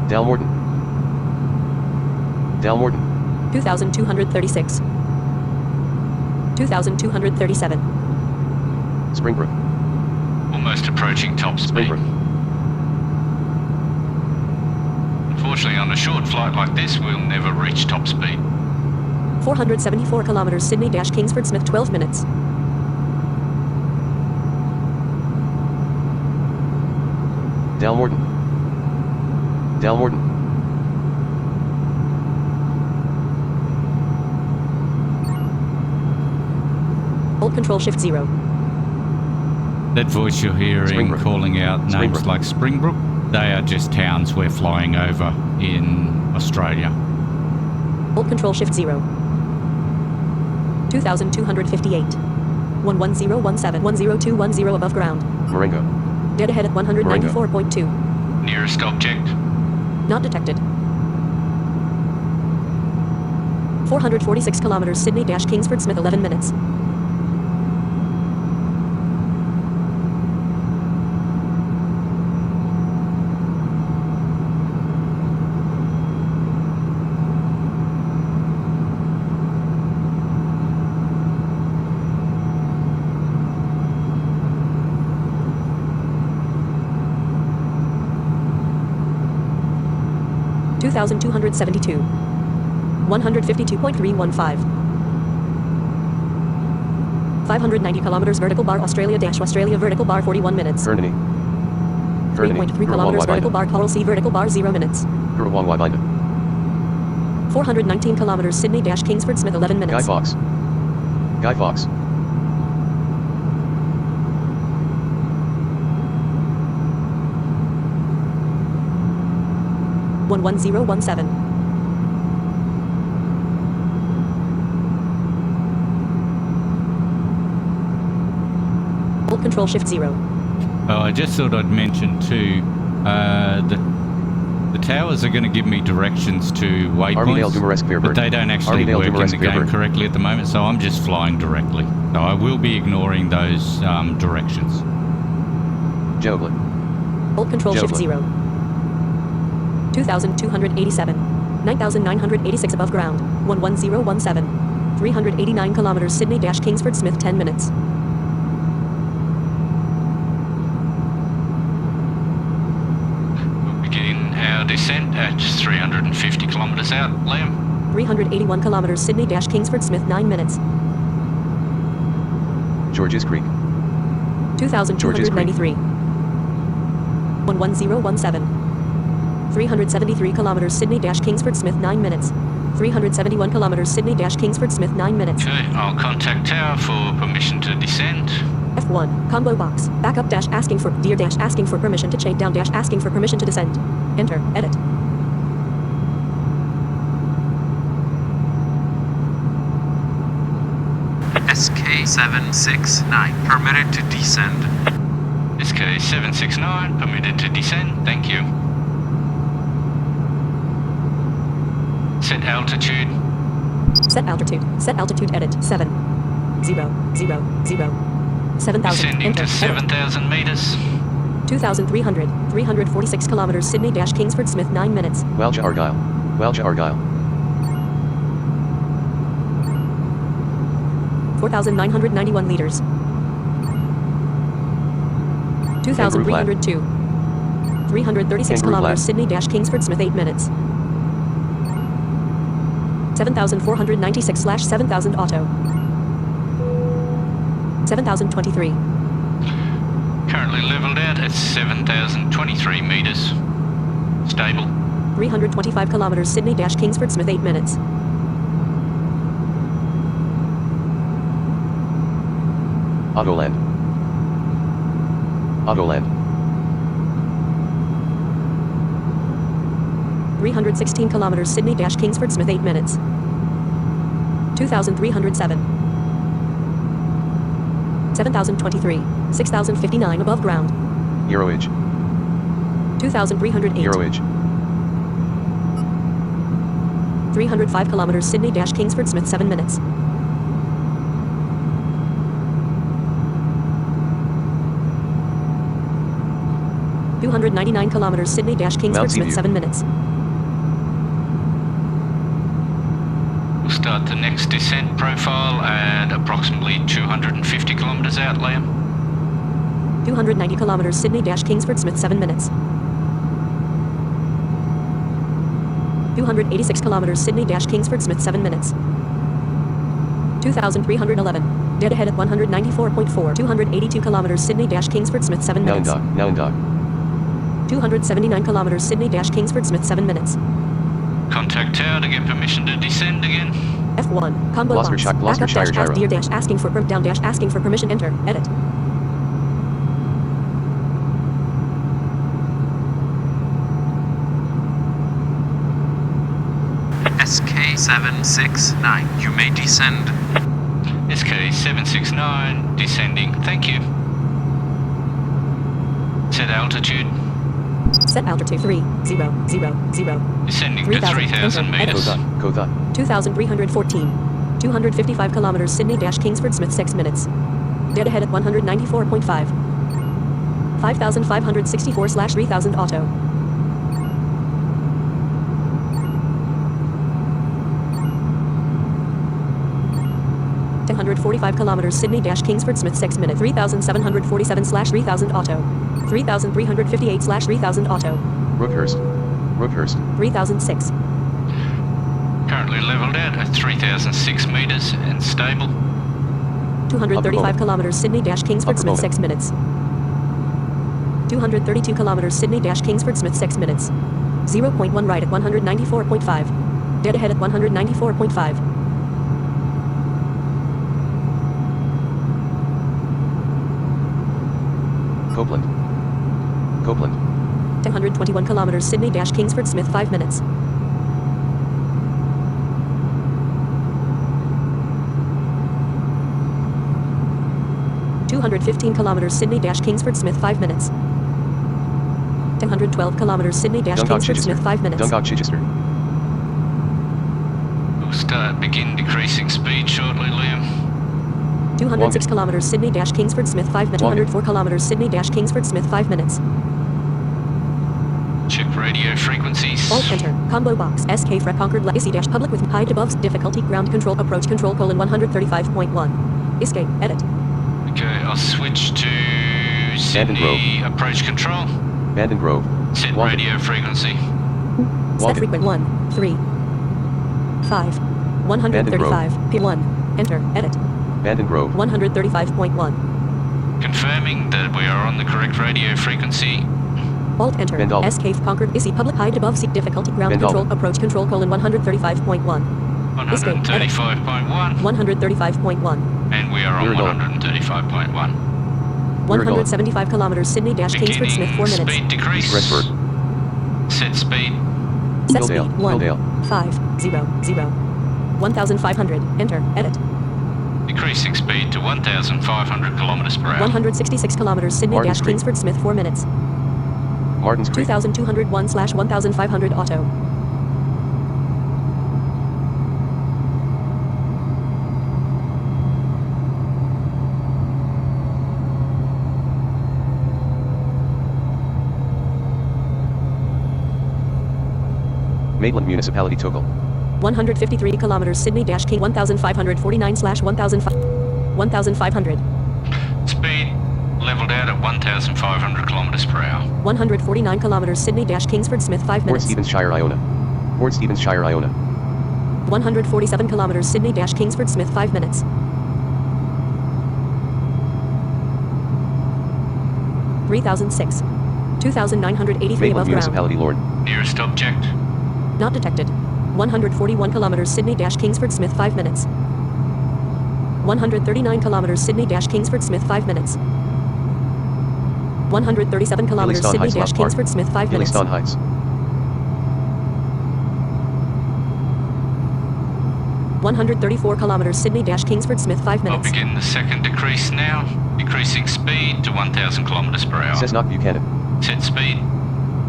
Dalmorton. 2,236. 2,237. Springbrook. Almost approaching top speed. Springbrook. Unfortunately, on a short flight like this, we'll never reach top speed. 474 kilometers, Sydney - Kingsford Smith 12 minutes. Dalmorton. Hold control shift 0. That voice you're hearing Springbrook. calling out names Springbrook. like Springbrook, they are just towns we're flying over in Australia. Hold control shift 0. 2,258. 11017. 10210 above ground. Marengo. Dead ahead at 194.2. Nearest object. Not detected. 446 kilometers, Sydney - Kingsford Smith 11 minutes. $2,272. 152.315. 590 kilometers vertical bar, Australia - Australia vertical bar 41 minutes. Hernani. 3.3 kilometers vertical bar, Coral Sea vertical bar 0 minutes. Kurrawangwa Binda. 419 kilometers, Sydney - Kingsford Smith 11 minutes. Guy Fawkes. 11017. Hold control shift 0. Oh, I just thought I'd mention too, the towers are going to give me directions to Armidale waypoints, Dumaresque but Fairburn. they don't actually Armidale work in the Dumaresque game Fairburn. correctly at the moment, so I'm just flying directly. So I will be ignoring those directions. Joglin. Hold control shift Joplin. 0. 2,287. 9,986 above ground. 11017. 389 kilometers, Sydney - Kingsford Smith 10 minutes. We'll begin our descent at 350 kilometres out, Liam. 381 kilometers Sydney-Kingsford Smith 9 minutes. Georges Creek. 2,293. 11017. 373 kilometers Sydney-Kingsford Smith 9 minutes. 371 kilometers Sydney-Kingsford Smith 9 minutes. Okay, I'll contact tower for permission to descend. F1, combo box, backup dash asking for, dear dash asking for permission to change down dash asking for permission to descend. Enter, edit. SK769, permitted to descend. SK769, permitted to descend, thank you. Set altitude. Set altitude, edit, 7. 0, 0, 0. 7,000, Descending enter, to 7,000 meters. 2,300, 346 kilometers Sydney-Kingsford Smith 9 minutes. Walja Argyle. Walja Argyle. 4,991 liters. 2,302. 336 Kangaroo kilometers Flat. Sydney-Kingsford Smith 8 minutes. 7,496/7,000 auto. 7,023. Currently leveled out at 7,023 meters. Stable. 325 kilometers Sydney-Kingsford Smith 8 minutes. Autoland. Autoland. 316 kilometers Sydney-Kingsford Smith 8 minutes. 2,307. 7,023. 6,059 above ground. Euroage. 2,308. Euroage. 305 kilometers Sydney-Kingsford Smith 7 minutes. 299 kilometers Sydney-Kingsford Smith 7 minutes. We'll start the next descent profile at approximately 250 kilometers out, Liam. 290 kilometers Sydney-Kingsford Smith 7 minutes. 286 kilometers Sydney-Kingsford Smith 7 minutes. 2,311. Dead ahead at 194.4. 282 kilometers Sydney-Kingsford Smith 7 Now in minutes. dock. Now in dock. 279 kilometers Sydney-Kingsford Smith 7 minutes. Contact tower to get permission to descend again. F1, combo Gloucestershire- box, Gloucestershire backup dash, gyro. dear dash, asking for, down dash, asking for permission, enter, edit. SK769, you may descend. SK769, descending, thank you. Set altitude. Set altitude 3, 0, 0, 0. Descending to 3,000, 3,000 enter, meters. Kotha. 2,314. 255 kilometers Sydney-Kingsford Smith 6 minutes. Dead ahead at 194.5. 5,564/3,000 auto. 145 kilometers Sydney-Kingsford Smith 6 minutes. 3,747/3,000 auto. 3,358/3,000 auto. Rookhurst. Rookhurst. 3,006. Currently leveled out at 3,006 meters and stable. 235 kilometers Sydney-Kingsford Upper Smith Bowman. 6 minutes. 232 kilometers Sydney-Kingsford Smith 6 minutes. 0.1 right at 194.5. Dead ahead at 194.5. Copeland. Copeland. 121 kilometers Sydney-Kingsford Smith 5 minutes. 215 kilometers Sydney-Kingsford Smith 5 minutes. 112 kilometers Sydney-Kingsford Smith 5 minutes. Dungog Chichester. We'll begin decreasing speed shortly, Liam. 206 kilometers Sydney-Kingsford Smith 5 minutes. 204 kilometers Sydney-Kingsford Smith 5 minutes. Check radio frequencies. Alt enter. Combo box. SK Fret Concord Legacy dash public with high above difficulty ground control approach control colon 135.1. Escape. Edit. Okay, I'll switch to Sydney approach control. Bandon Grove. Set Walton. radio frequency. Set Walton. frequent 1, 3. 5. 135. P1. Enter. Edit. Bandon Grove. 135.1. Confirming that we are on the correct radio frequency. Alt enter. Vandal. Escape Concord. ISI public height above seat difficulty ground Vandal. control approach control colon 135.1. 135.1. 135.1. And we are on We're going. 135.1. 175 kilometers Sydney dash Kingsford Smith 4 minutes. Speed decrease. Redford. Set speed. Set Hilldale. speed 1. Hilldale. 5. 0. 0. 1500. Enter. Edit. Decreasing speed to 1,500 kilometers per hour. 166 kilometers Sydney Martin dash Street. Kingsford Smith 4 minutes. Martin's Creek. 2201/1500 auto. Maitland Municipality Togal. 153 kilometers Sydney dash King 1549/1500. Speed leveled out at 1,500 kilometers per hour. 149 kilometers Sydney dash Kingsford Smith 5 Port minutes. Stevensshire, Iona. Port Stevensshire, Iona. 147 kilometers Sydney dash Kingsford Smith 5 minutes. (3006). 2,983 Maitland above ground. Municipality, Lorne. Nearest object. Not detected. 141 kilometers Sydney dash Kingsford Smith 5 minutes. 139 kilometers Sydney dash Kingsford Smith 5 minutes. 137 kilometers Hillystone Sydney Heights, dash Lock Park. Kingsford Smith 5 minutes. Hillystone Heights. 134 kilometers Sydney dash Kingsford Smith 5 I'll minutes. begin the second decrease now. Decreasing speed to 1,000 kilometers per hour. Cessnock, Buchanan. Set speed.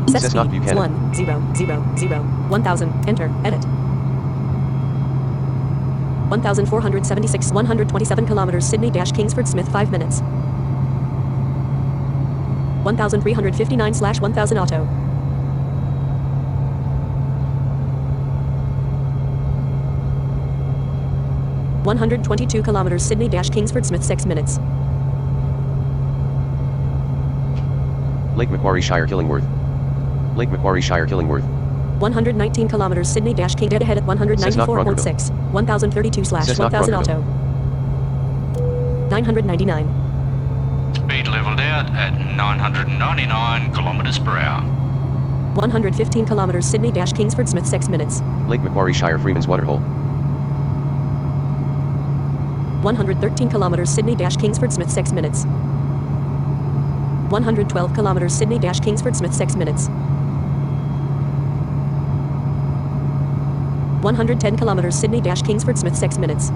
Set Cessnock, speed Buchanan. 1 0 0 0 1000. Enter. Edit. 1,476 127 kilometers Sydney dash Kingsford Smith 5 minutes. 1,359/1000 auto. (122 kilometers Sydney dash Kingsford Smith 6 minutes. Lake Macquarie Shire, Killingworth. Lake Macquarie Shire, Killingworth. 119 kilometers Sydney dash King dead ahead at 194.6. 1,032/1000 auto. 999. Speed leveled out at 999 kilometers per hour. 115 kilometers Sydney dash Kingsford Smith 6 minutes. Lake Macquarie Shire, Freeman's Waterhole. 113 kilometers Sydney dash Kingsford Smith 6 minutes. 112 kilometers Sydney dash Kingsford Smith 6 minutes. 110 kilometers Sydney dash Kingsford Smith 6 minutes.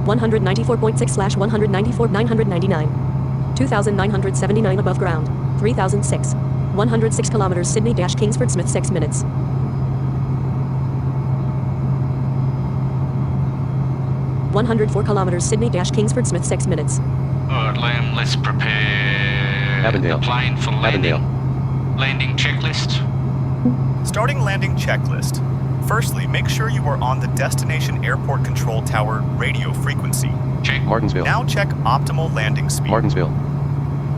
194.6/194 999. 2,979 above ground. 3,006. 106 kilometers Sydney dash Kingsford Smith 6 minutes. 104 kilometers Sydney dash Kingsford Smith 6 minutes. Alright, Liam, let's prepare Avondale. the plane for landing. Avondale. Landing checklist. Starting landing checklist. Firstly, make sure you are on the destination airport control tower radio frequency. Check. Martinsville. Now check optimal landing speed. Martinsville.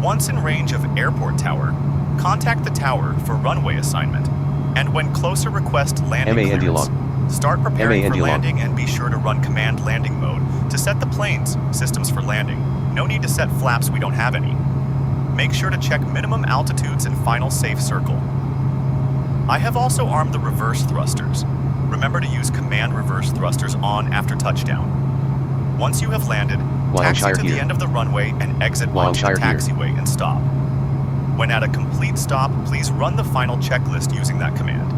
Once in range of airport tower, contact the tower for runway assignment. And when closer, request landing MAND clearance. log. Start preparing MAND for log. landing and be sure to run command landing mode to set the plane's systems for landing. No need to set flaps, we don't have any. Make sure to check minimum altitudes and final safe circle. I have also armed the reverse thrusters. Remember to use command reverse thrusters on after touchdown. Once you have landed, taxi Wildshire to the here. end of the runway and exit onto the Wildshire here. taxiway and stop. When at a complete stop, please run the final checklist using that command.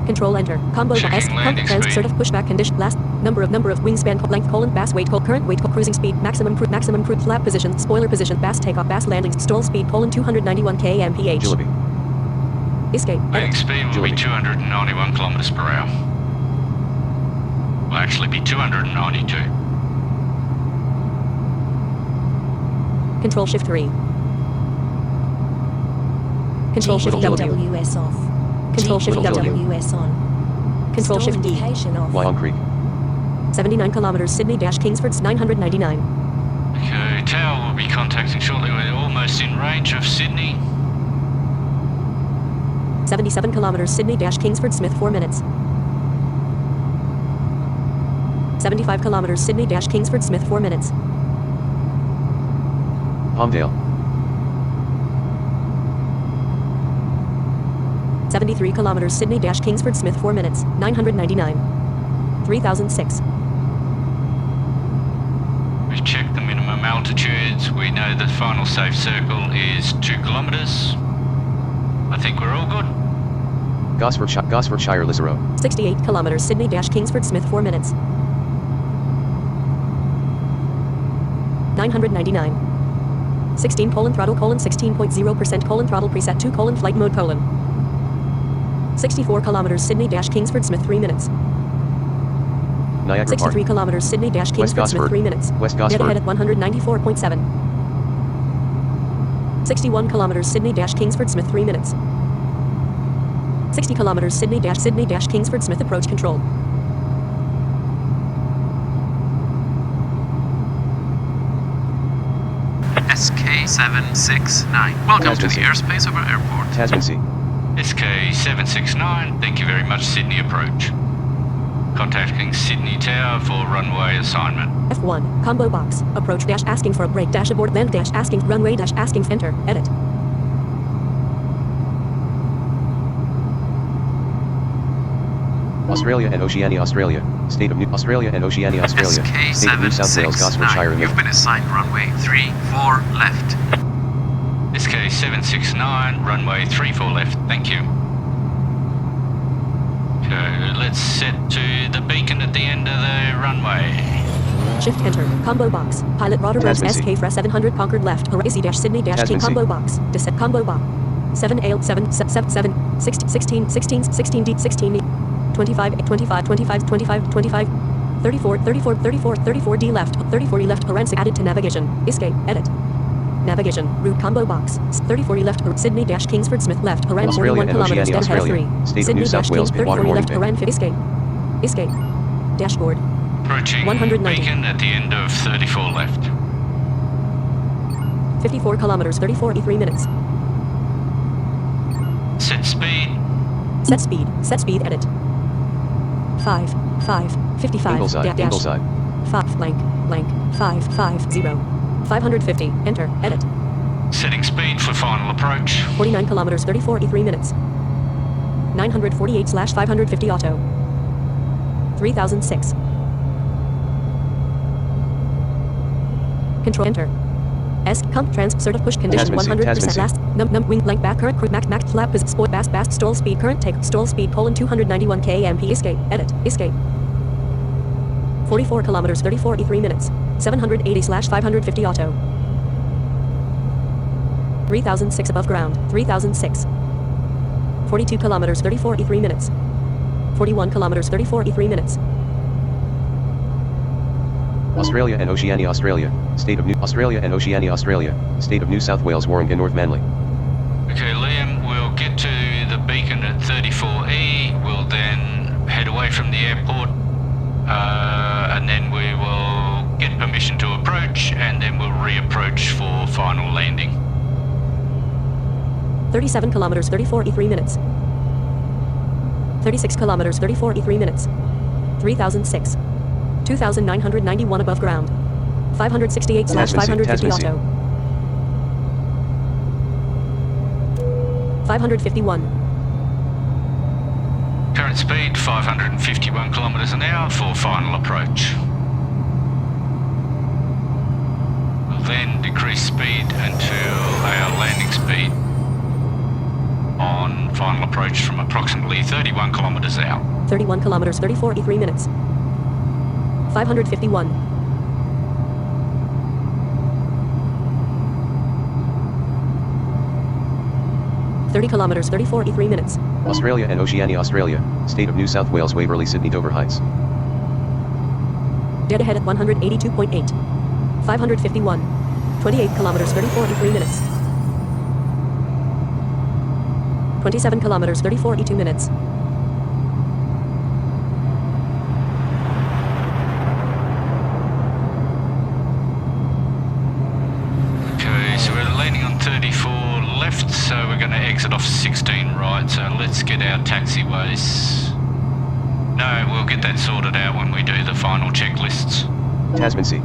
Control enter. Combo Checking S. Pump landing trans speed. sort of pushback condition. Last number of wingspan length bass weight current weight cruising speed maximum cruise flap position spoiler position bass takeoff bass landing stall speed 291 kmph. Jillaby. Escape. Landing Edit. speed will be Jillaby. 291 kilometers per hour. Will actually be 292. Control shift 3. Control shift W. GPWS off. Control shift W. GPWS on. Control Stall shift D. indication off. Wyong Creek. 79 kilometers Sydney dash Kingsford's 999. Okay, tower will be contacting shortly. We're almost in range of Sydney. 77 kilometers Sydney-Kingsford Smith 4 minutes. 75 kilometers Sydney-Kingsford Smith 4 minutes. Palmdale. 73 kilometers Sydney-Kingsford Smith 4 minutes. 999. 3006. We've checked the minimum altitudes. We know the final safe circle is 2 kilometers. I think we're all good. Gosfordshire Lisero. 68 kilometers Sydney-Kingsford Smith 4 minutes. 999. 16 throttle 16.0% throttle preset 2 flight mode 64 kilometers Sydney-Kingsford Smith 3 minutes. Niagara 63 Park. kilometers Sydney-Kingsford Smith Gosford. 3 minutes. West Dead Gosford. ahead at 194.7. 61 kilometers Sydney-Kingsford Smith 3 minutes. 60 kilometers Sydney-Kingsford Smith approach control. SK769. Welcome to the Tasman airspace of our airport. Tasman Sea. SK769, thank you very much, Sydney approach. Contacting Sydney Tower for runway assignment. F1, combo box, approach dash asking for a break dash abort land dash asking runway dash asking enter, edit. Australia and Oceania, Australia. State of New Australia and Oceania, Australia. State of New South Wales, Gosfordshire, SK769. You've been assigned runway 34 left. SK769, runway 34 left, thank you. Okay, let's set to the beacon at the end of the runway. Shift enter, combo box, pilot Rotterdam Tasman Sea. SK for 700 Concord left, Horizon dash Sydney dash King Tasman Sea. combo box, descent combo box. 7 A 7 7 7 16 16 16 16 D 16 E 25 25 25 25 25 34 34 34 34 D left 34 E left Horizon added to navigation, escape, edit. Navigation, route combo box, 34 E left, Sydney-Kingsford Smith left, Haran Australia 41 and kilometers, Oceania, dead ahead of 3. Australia. State of New South Wales, Sydney-Kingsford Bidwater, 34 E left, Mornington. Haran fit, escape. Escape. Dashboard. Approaching 190. beacon at the end of 34 left. 54 kilometers, 34 E3 minutes. Set speed. Set speed, edit. 5, 55, Ingleside, dash, Ingleside. 5, blank, 550. 550, enter, edit. Setting speed for final approach. 49 kilometers, 34 E3 minutes. 948/550 auto. 3006. Control enter. S comp trans sort of push condition Tasman Sea, 100% last num wing blank back current max flap is sport bass stall speed current take stall speed 291 kmp escape edit escape. 44 kilometers 34 E3 minutes. 780/550 auto. 3006 above ground 3006. 42 kilometers 34 E3 minutes. 41 kilometers 34 E3 minutes. Australia and Oceania, Australia. State of New Australia and Oceania, Australia. State of New South Wales, Warringah, North Manly. Okay, Liam, we'll get to the beacon at 34E. We'll then head away from the airport, and then we will get permission to approach, and then we'll reapproach for final landing. 37 kilometers 34 E3 minutes. 36 kilometers 34 E3 minutes. 3006. 2991 above ground. 568/550 Tasman Sea. auto. 551. Current speed 551 kilometers an hour for final approach. We'll then decrease speed until our landing speed on final approach from approximately 31 kilometers out. 31 kilometers 34 E3 minutes. 551. 30 kilometers 34 E3 minutes. Australia and Oceania, Australia. State of New South Wales, Waverley, Sydney, Dover Heights. Dead ahead at 182.8. 551. 28 kilometers 34 E3 minutes. 27 kilometers 34 E2 minutes. Okay, so we're landing on 34 left, so we're going to exit off 16 right, so let's get our taxiways. No, we'll get that sorted out when we do the final checklists. Tasman Sea.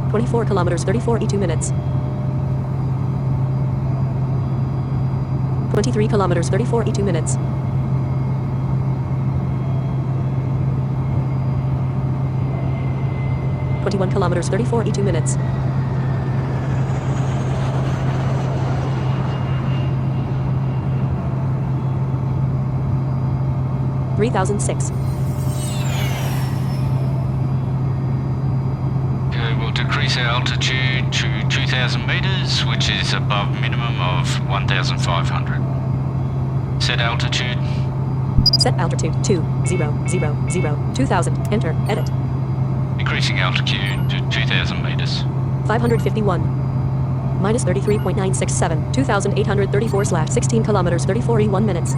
24 kilometers, 34.2 minutes. 23 kilometers, 34.2 minutes. 21 kilometers, 34.2 minutes. 3006. Okay, we'll decrease our altitude to 2,000 meters, which is above minimum of 1,500. Set altitude. Set altitude 2000. 2000. Enter. Edit. Decreasing altitude to 2,000 meters. 551. Minus 33.967. 2,834/16 kilometers 34.1 minutes.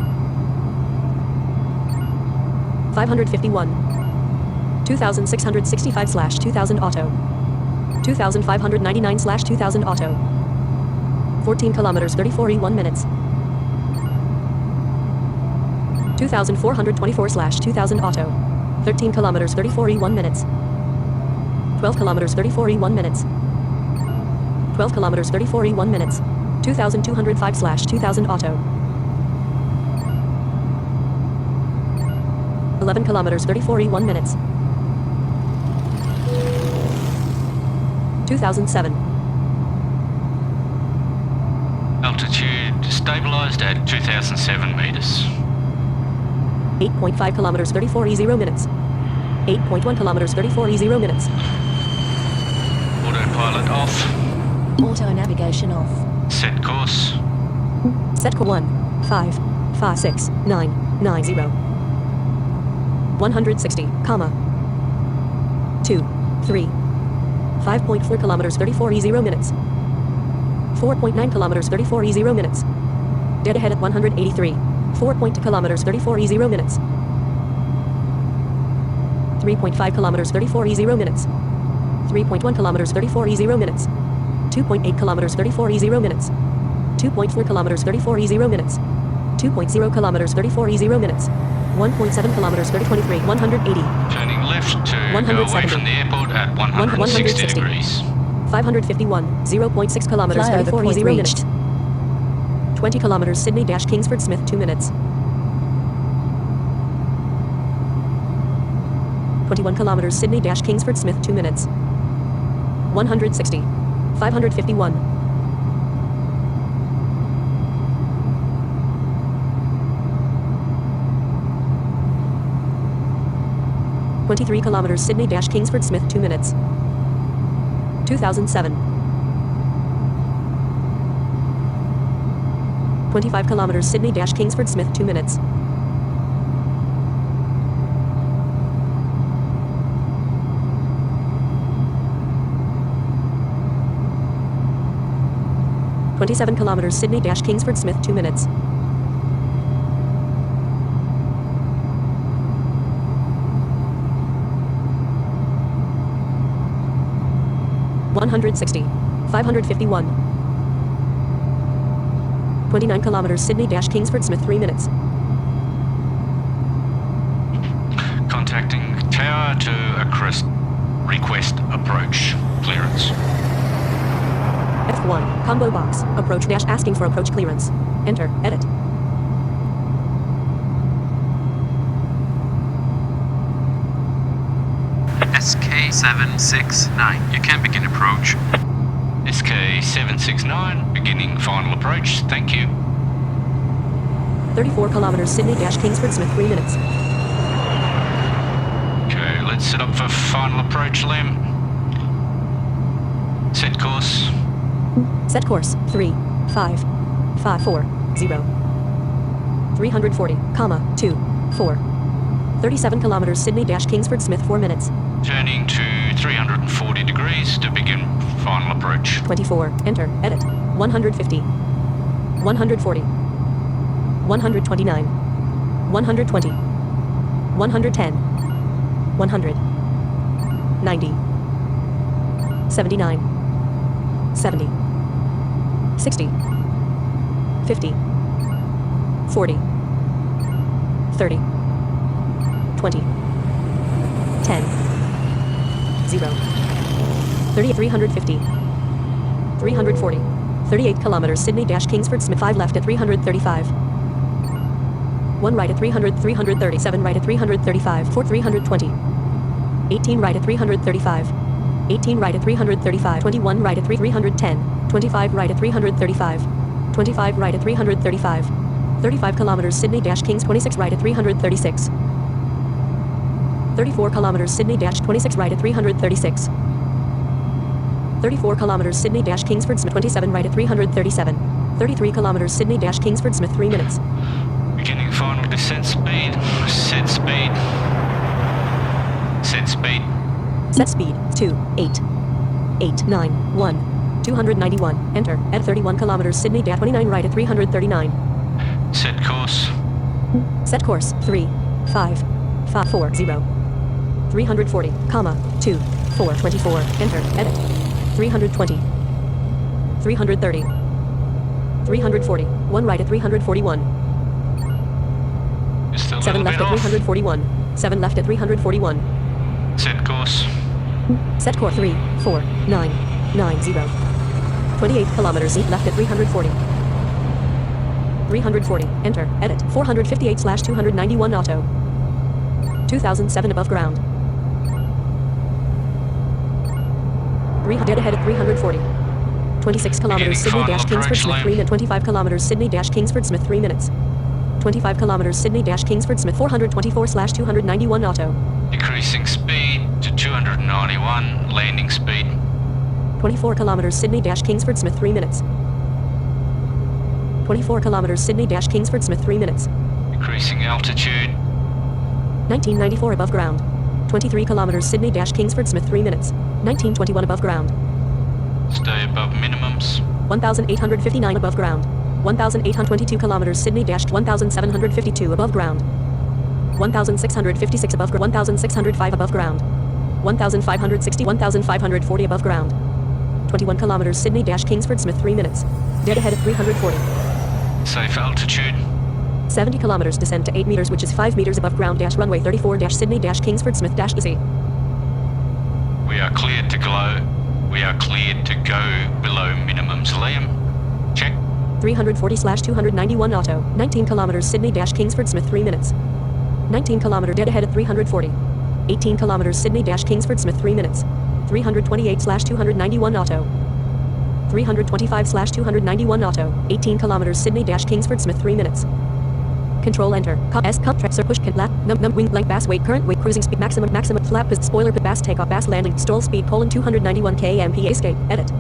551. 2,665/2000 auto. 2,599/2000 auto. 14 kilometers 34.1 minutes. 2,424/2000 auto. 13 kilometers 34.1 minutes. 12 kilometers 34.1 minutes. 12 kilometers 34.1 minutes. 2,205/2000 auto. 11 kilometers 34.1 minutes. 2007. Altitude stabilized at 2,007 meters. 8.5 kilometers 34.0 minutes. 8.1 kilometers 34.0 minutes. Autopilot off. Auto navigation off. Set course. Set course 1556990. 160, comma. 2, 3. 5.4 kilometers 34.0 minutes. 4.9 kilometers 34.0 minutes. Dead ahead at 183. 4.2 kilometers 34.0 minutes. 3.5 kilometers 34.0 minutes. 3.1 kilometers 34.0 minutes. 2.8 kilometers 34.0 minutes. 2.4 kilometers 34.0 minutes. 2.0 kilometers 34.0 minutes. 1.7 kilometers 3023 180. Turning left to go away from the airport at 160 degrees. 551, 0.6 kilometers Flyover 34.0 point minutes. 20 kilometers Sydney-Kingsford Smith 2 minutes. 21 kilometers Sydney-Kingsford Smith 2 minutes. 160. 551. 23 kilometers Sydney-Kingsford Smith 2 minutes. 2007. 25 kilometers Sydney-Kingsford Smith 2 minutes. 27 kilometers Sydney-Kingsford Smith 2 minutes. 160. 551. 29 kilometers Sydney-Kingsford Smith 3 minutes. Contacting tower to request approach clearance. F1, combo box, approach dash asking for approach clearance. Enter, edit. SK769, you can begin approach. SK769, beginning final approach, thank you. 34 kilometers Sydney-Kingsford Smith 3 minutes. Okay, let's set up for final approach, Lem. Set course. Set course, 35540. 340, comma, 24. 37 kilometers Sydney-Kingsford Smith 4 minutes. Turning to 340 degrees to begin final approach. 24, enter, edit. 150. 140. 129. 120. 110. 100. 90. 79. 70. 60. 50. 40, 30, 20, 10, 0, 30, 350, 340, 38 kilometers Sydney-Kingsford Smith 5 left at 335. 1 right at 300, 337 right at 335, 4 320. 18 right at 335. 18 right at 335. 21 right at 310. 25 right at 335. 25 right at 335. 35 kilometers Sydney-Kings 26 right at 336. 34 kilometers Sydney-26 right at 336. 34 kilometers Sydney-Kingsford Smith 27 right at 337. 33 kilometers Sydney-Kingsford Smith 3 minutes. Beginning final descent speed. Set speed. Set speed. Set speed 28891. 291. Enter at 31 kilometers Sydney-29 right at 339. Set course. Set course 35540. 340, 2 424. Enter edit 320. 330. 340. 1 right at 341. Still 7 left at 341. 7 left at 341. Set course. Set course 34990. 28 kilometers left at 340. 340. Enter. Edit. 458/291 auto. 2007 above ground. 3 dead ahead at 340. 26 kilometers Sydney-Kingsford Smith 3 minutes. 25 kilometers Sydney-Kingsford Smith 3 minutes. 25 kilometers Sydney-Kingsford Smith 424/291 auto. Decreasing speed to 291. Landing speed. 24 kilometers Sydney-Kingsford Smith 3 minutes. 24 kilometers Sydney-Kingsford Smith 3 minutes. Decreasing altitude. 1994 above ground. 23 kilometers Sydney-Kingsford Smith 3 minutes. 1921 above ground. Stay above minimums. 1859 above ground. 1822 kilometers Sydney-1752 above ground. 1656 above ground. 1605 above ground. 1560 1540 above ground. 21 kilometers Sydney-Kingsford Smith 3 minutes. Dead ahead at 340. Safe altitude. 70 kilometers descend to 8 meters, which is 5 meters above ground. Runway 34 Sydney-Kingsford Smith easy. We are cleared to go. We are cleared to go below minimums, Liam. Check. 340/291 auto. 19 kilometers Sydney-Kingsford Smith 3 minutes. 19 kilometer dead ahead at 340. 18 kilometers Sydney-Kingsford Smith 3 minutes. 328/291 auto. 325/291 auto. 18 kilometers Sydney-Kingsford Smith 3 minutes. Control enter. Tracer push lap wing blank bass weight current weight cruising speed maximum flap is spoiler bass takeoff bass landing stall speed 291 kmph escape edit.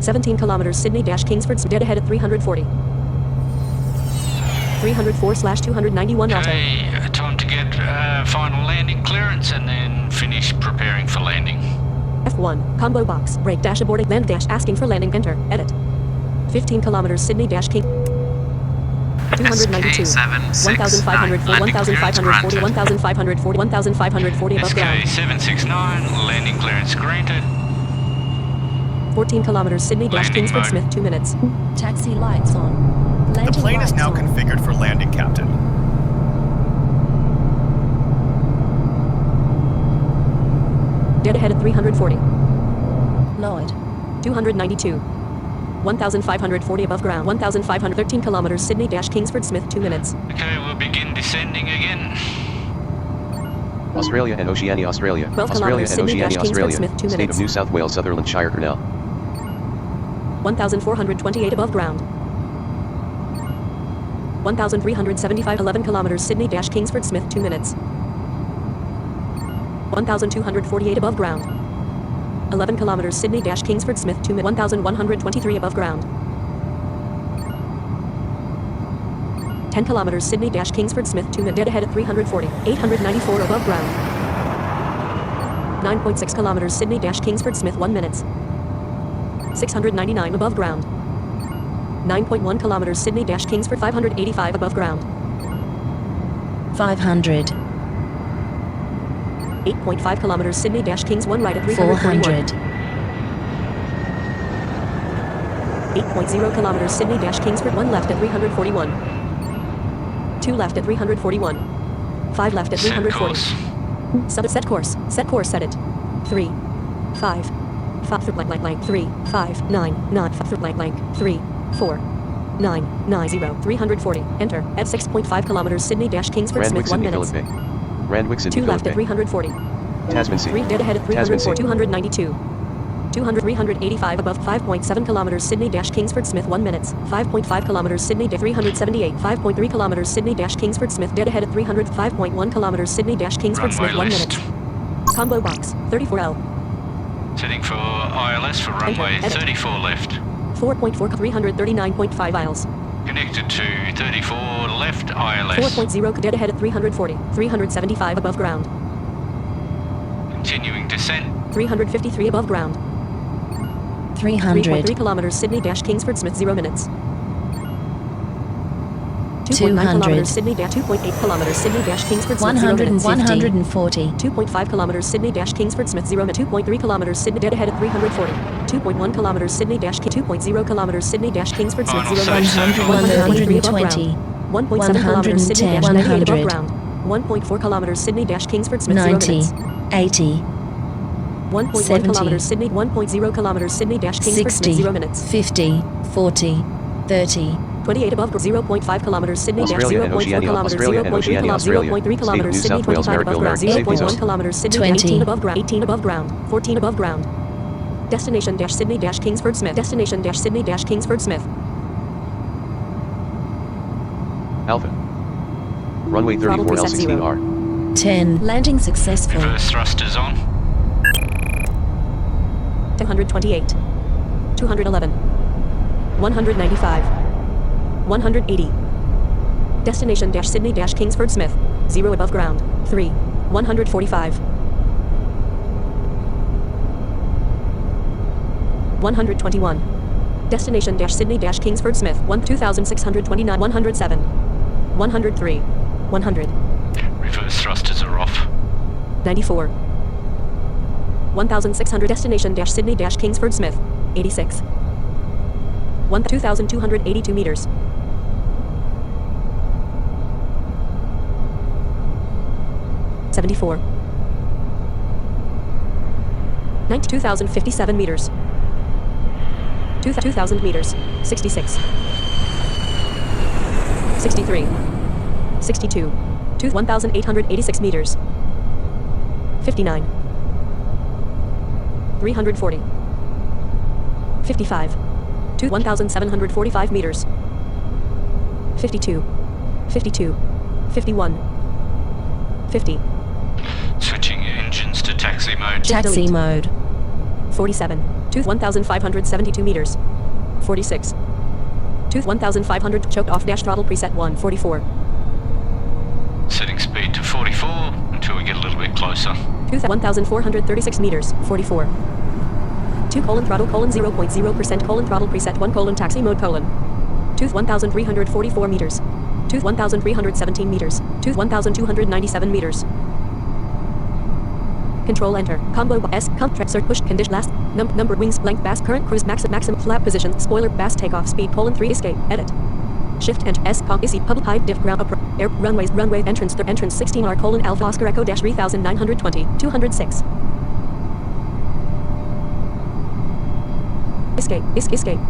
17 kilometers Sydney-Kingsford dead ahead at 340. 304/291 auto. Okay, time to get final landing clearance and then finish preparing for landing. F1 combo box brake dash aborted land dash asking for landing enter edit. 15 kilometers Sydney-King 292 1540 1540 1540 1540 above ground. SK769 landing clearance granted. 14 kilometers Sydney-Kingsford mode. Smith 2 minutes. Taxi lights on. The Landing plane is lights now on. configured for landing, Captain. Dead ahead at 340. Lloyd. 292. 1540 above ground. 1513 kilometers Sydney-Kingsford Smith 2 minutes. Okay, we'll begin descending again. Australia and Oceania, Australia. 12 Australia kilometers and Oceania, Sydney-Kingsford Australia. Smith 2 State minutes. of New South Wales, Sutherland Shire, Cornell. 1428 above ground. 1375 11 kilometers Sydney-Kingsford Smith 2 minutes. 1248 above ground. 11 kilometers Sydney-Kingsford Smith 2 minutes. 1123 above ground. 10 kilometers Sydney-Kingsford Smith 2 minutes. Dead ahead at 340. 894 above ground. 9.6 kilometers Sydney-Kingsford Smith 1 minutes. 699 above ground. 9.1 kilometers Sydney-Kingsford 585 above ground. 500. 8.5 kilometers Sydney-Kings 1 right at 341. 400. 8.0 kilometers Sydney-Kingsford 1 left at 341. 2 left at 341. 5 left at Set 340. course. Set course. Set course, set it. 3, 5, 5, blank, 3, 5, 9, 9, 5, blank, 3, 4, 9, 9, 0, 340. Enter. At 6.5 kilometers, Sydney dash Kingsford Randwick Smith, 1 Sydney minute. Philip Bay. Randwick Sydney 2 left at Philip Bay. 340. Tasman Sea. 3 dead ahead at Tasman 304, Sea. 292. 385 above 5.7 kilometers Sydney dash Kingsford Smith 1 minutes. 5.5 kilometers Sydney 378. 5.3 kilometers Sydney dash Kingsford Smith dead ahead at 300. 5.1 kilometers Sydney dash Kingsford Runway Smith 1 list. minute. Combo box 34L. Setting for ILS for runway Enter. 34 left. 4.4 339.5 miles. Connected to 34 left ILS. 4.0 dead ahead at 340. 375 above ground. Continuing descent. 353 above ground. 300, 3.3 kilometers Sydney dash Kingsford Smith 0 minutes. 2.9 200. kilometers Sydney dash 2.8 kilometers Sydney dash Kingsford Smith 0 150, minutes. 140, 2.5 kilometers Sydney dash Kingsford Smith 0 minutes. 2.3 kilometers Sydney dead ahead at 340. 2.1 kilometers Sydney dash 2.0 kilometers Sydney dash Kingsford Smith Final 0 safe minutes. circle. 193 above 120, ground. 1.7 kilometers Sydney dash 98 above 100. ground. 1.4 kilometers Sydney dash Kingsford Smith 0 90, minutes. 80, 1.1 70. kilometers Sydney 1.0 kilometers Sydney dash Kingsford 60, Smith 0 minutes. 50, 40, 30, 28 above 0.5 kilometers Sydney dash Australia and 0.4 Oceania. kilometers Australia and 0.3 Oceania. kilometers Australia. 0.3 State of kilometers New Sydney South Wales. 25 above ground Merrick Bill 0.1 kilometers Sydney 20. 18 above ground 18 above ground 14 above ground. Destination dash Sydney dash Kingsford Smith. Destination dash Sydney dash Kingsford Smith. Alpha. Runway 34 Throttle preset L16R. 10, landing successful, Reverse thrusters on. 228. 211. 195. 180. Destination dash Sydney dash Kingsford Smith. 0 above ground. 3. 145. 121. Destination dash Sydney dash Kingsford Smith. 2629. 107. 103. 100. Reverse thrusters are off. 94. 1600 destination dash Sydney dash Kingsford Smith. 86. 2282 meters. 74. 92,057 meters. 2,000 meters. 66. 63. 62. 1,886 meters. 59. 340. 55. 1,745 meters. 52. 52. 51. 50. Switching engines to taxi mode. taxi delete. mode, 47. 1,572 meters. 46. 1,500 choked off dash throttle preset 1. 44. Setting speed to 44 until we get a little bit closer. 1,436 meters. 44. 2 throttle 0.0% throttle preset 1 taxi mode 1,344 meters. 1,317 meters. 1,297 meters. Control enter. Combo S. Compressor push condition last. Number wings blank bass current cruise maximum flap position spoiler bass takeoff speed 3 escape edit. Shift enter S pump isi public high diff ground upper air runway entrance 16 R Alpha Oscar Echo dash 3920 206. Escape.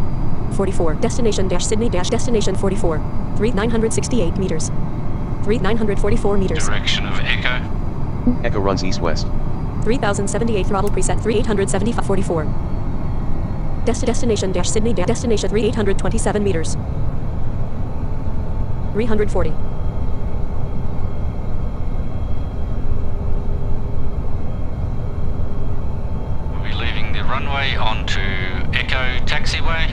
44. Destination dash Sydney dash destination 44. 3,968 meters. 3,944 meters. Direction of Echo. Echo runs east-west. 3,078 throttle preset 3,875 44. Destination dash Sydney dash destination 3,827 meters. 340. We'll be leaving the runway onto Echo taxiway.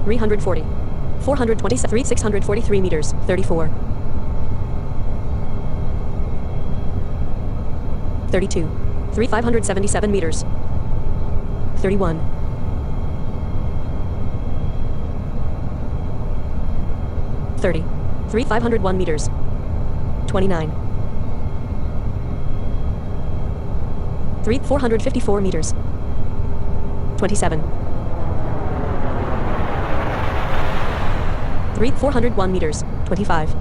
340. 427 643 meters. 34. 32. 577 meters. 31. 30. 501 meters. 29. 454 meters. 27. 401 meters. 25.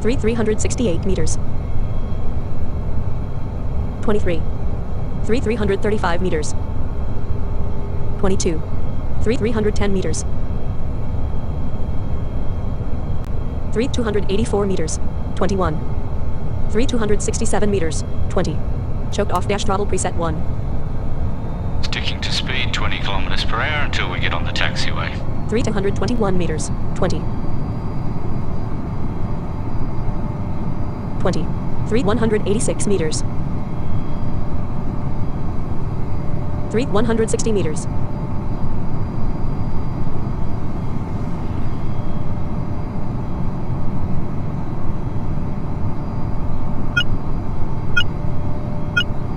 368 meters. 23. 335 meters. 22. 310 meters. 284 meters. 21. 267 meters. 20. Choked off dash throttle preset 1. Sticking to speed 20 kilometers per hour until we get on the taxiway. 321 meters. 20. 20. 186 meters. 160 meters.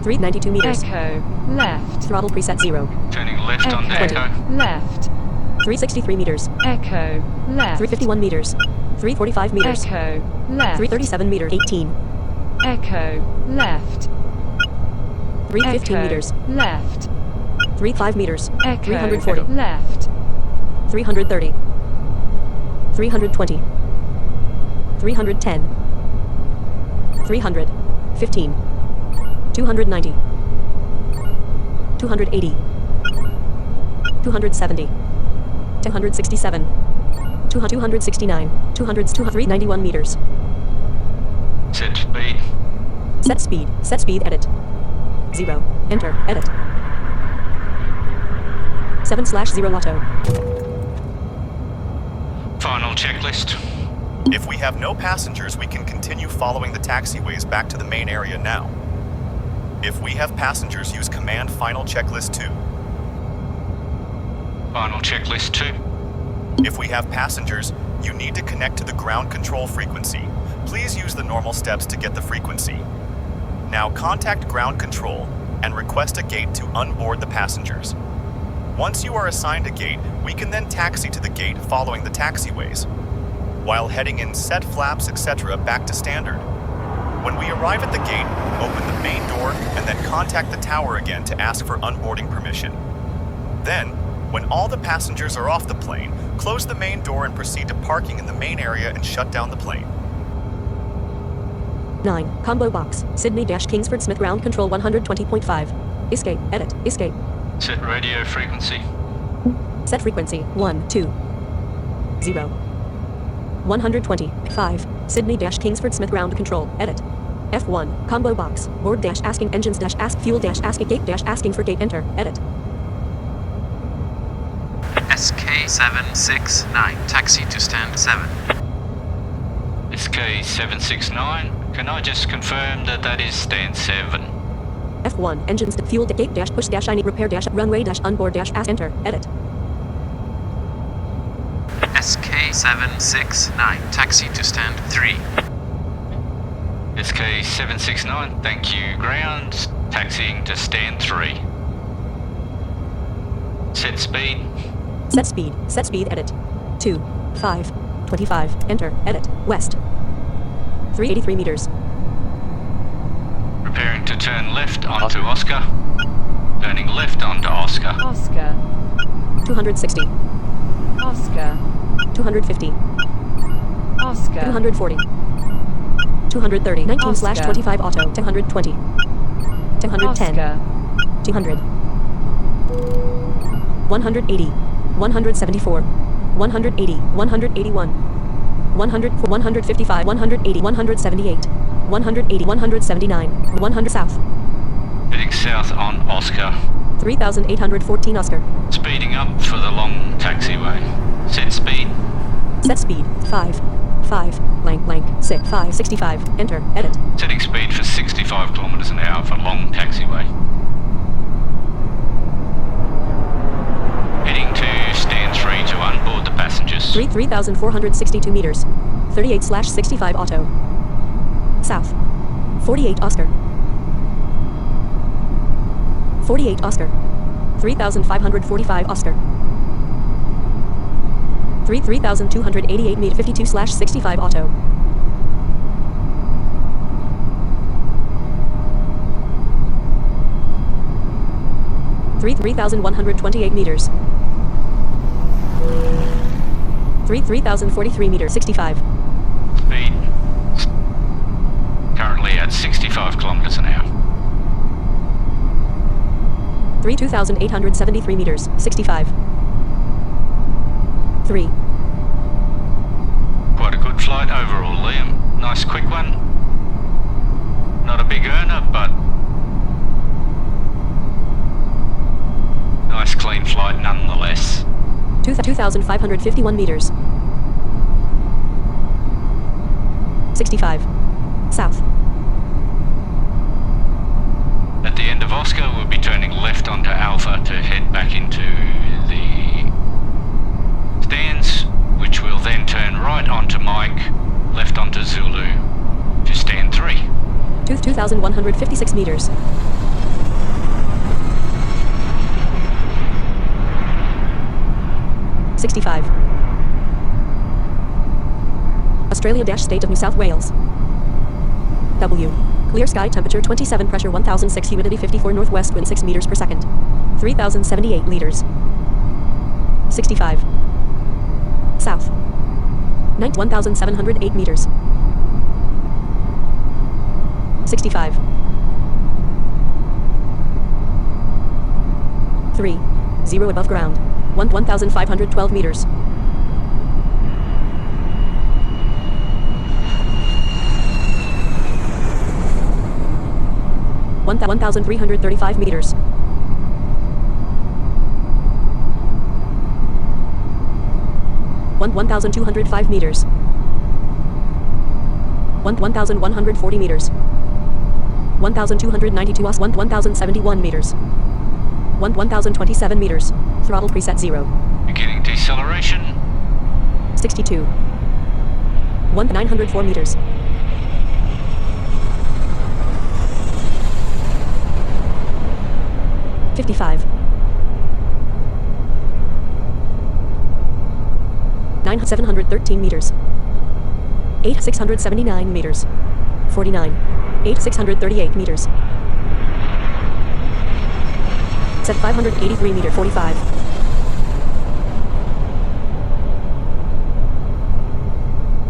392 meters. Echo. Left. Throttle preset 0. Turning left on the Echo. Echo. Left. 363 meters. Echo. Left. 351 meters. 345 meters. Echo. Left. 337 meters. 18. Echo. Left. 315 Echo. meters. Left. 35 meters. Echo. 340. Left. 330. 320. 310. 300. 15. 290. 280. 270. 267. 269. 291 meters. Set speed. Set speed. Set speed edit. 0. Enter. Edit. 7/0 auto. Final checklist. If we have no passengers, we can continue following the taxiways back to the main area now. If we have passengers, use command final checklist 2. Final checklist 2. If we have passengers, you need to connect to the ground control frequency. Please use the normal steps to get the frequency. Now contact ground control and request a gate to unboard the passengers. Once you are assigned a gate, we can then taxi to the gate following the taxiways, while heading in set flaps, etc. back to standard. When we arrive at the gate, open the main door and then contact the tower again to ask for unboarding permission. Then, when all the passengers are off the plane, close the main door and proceed to parking in the main area and shut down the plane. 9. Combo box. Sydney-Kingsford Smith ground control 120.5. Escape. Edit. Escape. Set radio frequency. Set frequency 1, 2, 0. 120.5. Sydney-Kingsford Smith ground control. Edit. F1. Combo box. Board dash asking engines dash ask fuel dash asking gate dash asking for gate enter. Edit. SK769. Taxi to stand 7. SK769. Can I just confirm that that is stand 7? F1. Engines fuel gate dash push dash I need repair dash runway dash unboard dash ask enter. Edit. SK769. Taxi to stand 3. SK769. Thank you, ground. Taxiing to stand 3. Set speed. Set speed. Set speed edit. 2, 5, 25. Enter. Edit. West. 383 meters. Preparing to turn left onto Oscar. Turning left onto Oscar. Oscar. 260. Oscar. 250. Oscar. 240. 230. 19/25 auto. 220. 210. Oscar. 200. 180. 174. 180. 181. 100. 155. 180. 178. 180. 179. 100 south. Heading south on Oscar. 3,814 Oscar. Speeding up for the long taxiway. Set speed. Set speed 5, 5, blank, 6, 5, 65. Enter. Edit. Setting speed for 65 kilometers an hour for long taxiway. Heading to stand 3 to unboard the passengers. 3,462 meters. 38/65 auto. South. 48 Oscar. 48 Oscar. 3,545 Oscar. 3,288 meter 52/65 auto. 3,128 meters. 3,043 meters, 65. Speed currently at 65 kilometers an hour. 2,873 meters, 65. 3. Quite a good flight overall, Liam. Nice quick one. Not a big earner, but nice clean flight nonetheless. 2,551 meters. 65. South. At the end of Oscar, we'll be turning left onto Alpha to head back into the stands, which will then turn right onto Mike, left onto Zulu to stand 3. 2,156 meters. 65. Australia-State of New South Wales. W. Clear sky, temperature 27, pressure 1006, humidity 54, northwest wind 6 meters per second. 3,078 liters. 65. South. 1,708 meters. 65. 3. 0 above ground. 1,512 meters. 1,335 meters. 1,205 meters. 1,140 meters. 1,292 us 1,071 meters. 1,027 meters. Throttle preset 0. Beginning deceleration. 62. 1,904 meters. 55. 9,713 meters. 8,679 meters. 49. 8,638 meters. Set 583 meter. 45.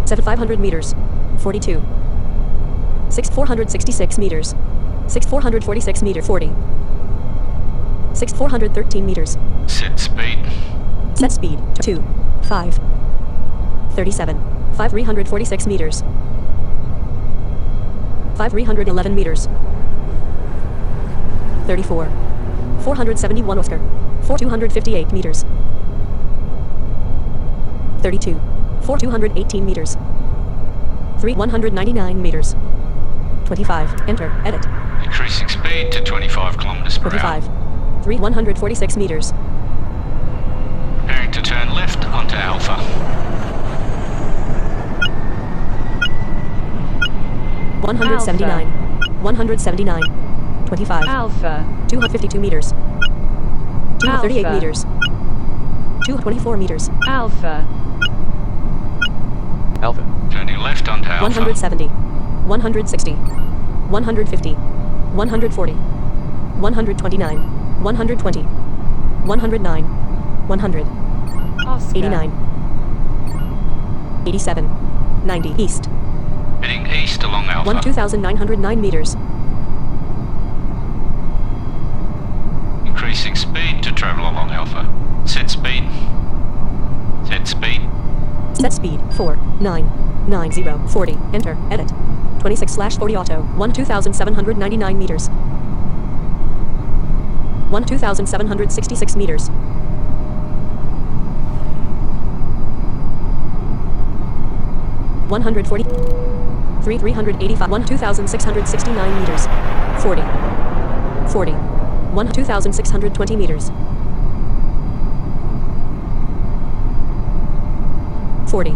7,500 meters. 42. 6,466 meters. 6,446 meter. 40. 6,413 meters. Set speed. Set speed. 2. 5. 37. 5,346 meters. 5,311 meters. 34. 471 Oscar. 4,258 meters. 32. 4,218 meters. 3,199 meters. 25. Enter. Edit. Increasing speed to 25 kilometers per 25. hour. 3,146 meters. Preparing to turn left onto Alpha. Alpha. 179. 179. 25. Alpha. 252 meters. 238 Alpha. meters. 224 meters. Alpha. Alpha. Turning left onto Alpha. 170. 160. 150. 140. 129. 120. 109. 100. Oscar. 89. 87. 90. East. Heading east along Alpha. 2,909 meters. Increasing speed to travel along Alpha. Set speed. Set speed. Set speed. 4. 9. 90. 40. Enter. Edit. 26/40 auto. 1,799 meters. 1,766 meters. 140. 3,385. 1,669 meters. 40. 40. 1,620 meters. 40.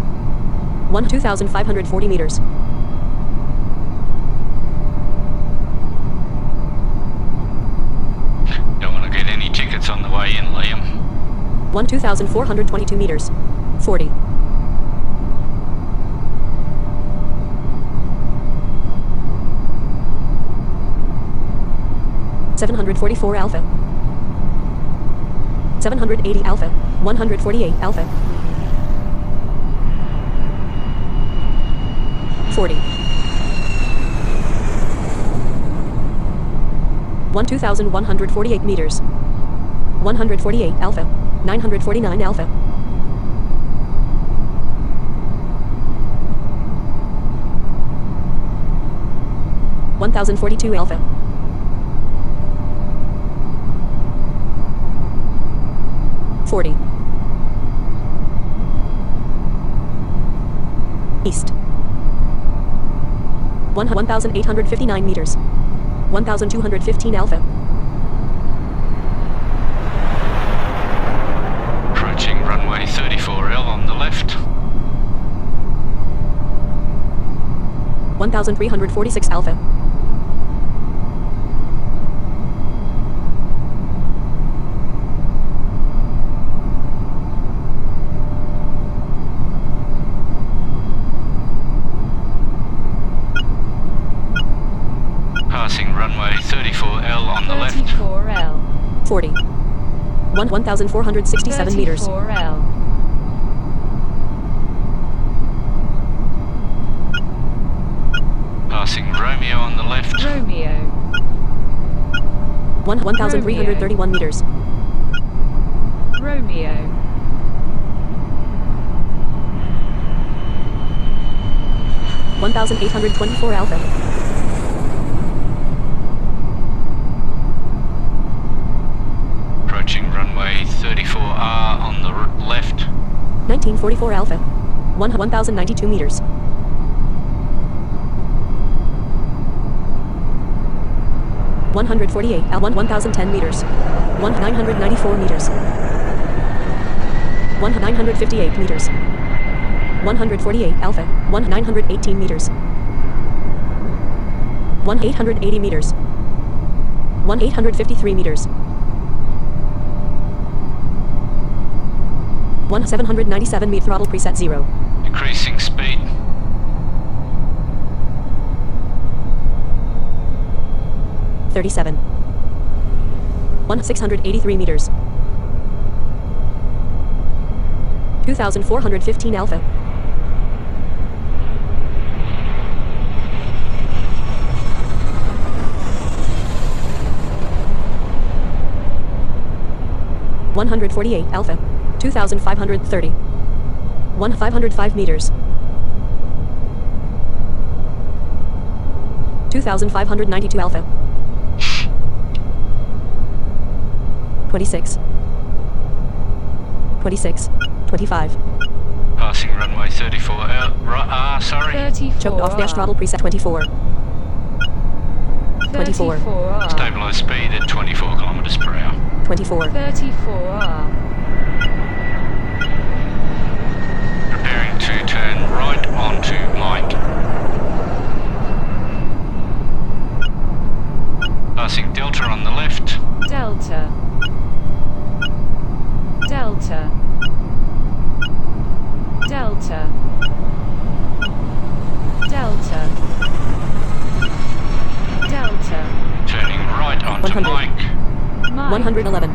1,540 meters. 2,422 meters. 40. 744 Alpha. 780 Alpha. 148 Alpha. 40. 2,148 meters. 148 Alpha. 949 Alpha. 1,042 Alpha. 40. East. 1,859 meters. 1,215 Alpha. Approaching runway 34L on the left. 1,346 Alpha. Passing runway 34L on the left. 34L. 40. 1,467 meters. 34L. Passing Romeo on the left. Romeo. 1,331 meters. Romeo. 1,824 Alpha. Approaching runway 34R on the left. 1944 Alpha. 1,092 meters. 148 1,010 meters. 994 meters. 958 meters. 148 Alpha. 918 meters. 880 meters. 853 meters. 797 meter. Throttle preset 0. Decreasing speed. 37. 683 meters. 2,415 Alpha. 148 Alpha. 2,530. 505 meters. 2,592 Alpha. 26. 26. 25. Passing runway 34R, sorry. 34R. Choked off dash throttle preset 24. 24. 34R. Stabilized speed at 24 kilometers per hour. 24. 34R. Preparing to turn right onto Mike. Passing Delta on the left. Delta. Delta. Delta. Delta. Delta. Turning right onto 100. Mike. Mike. 111.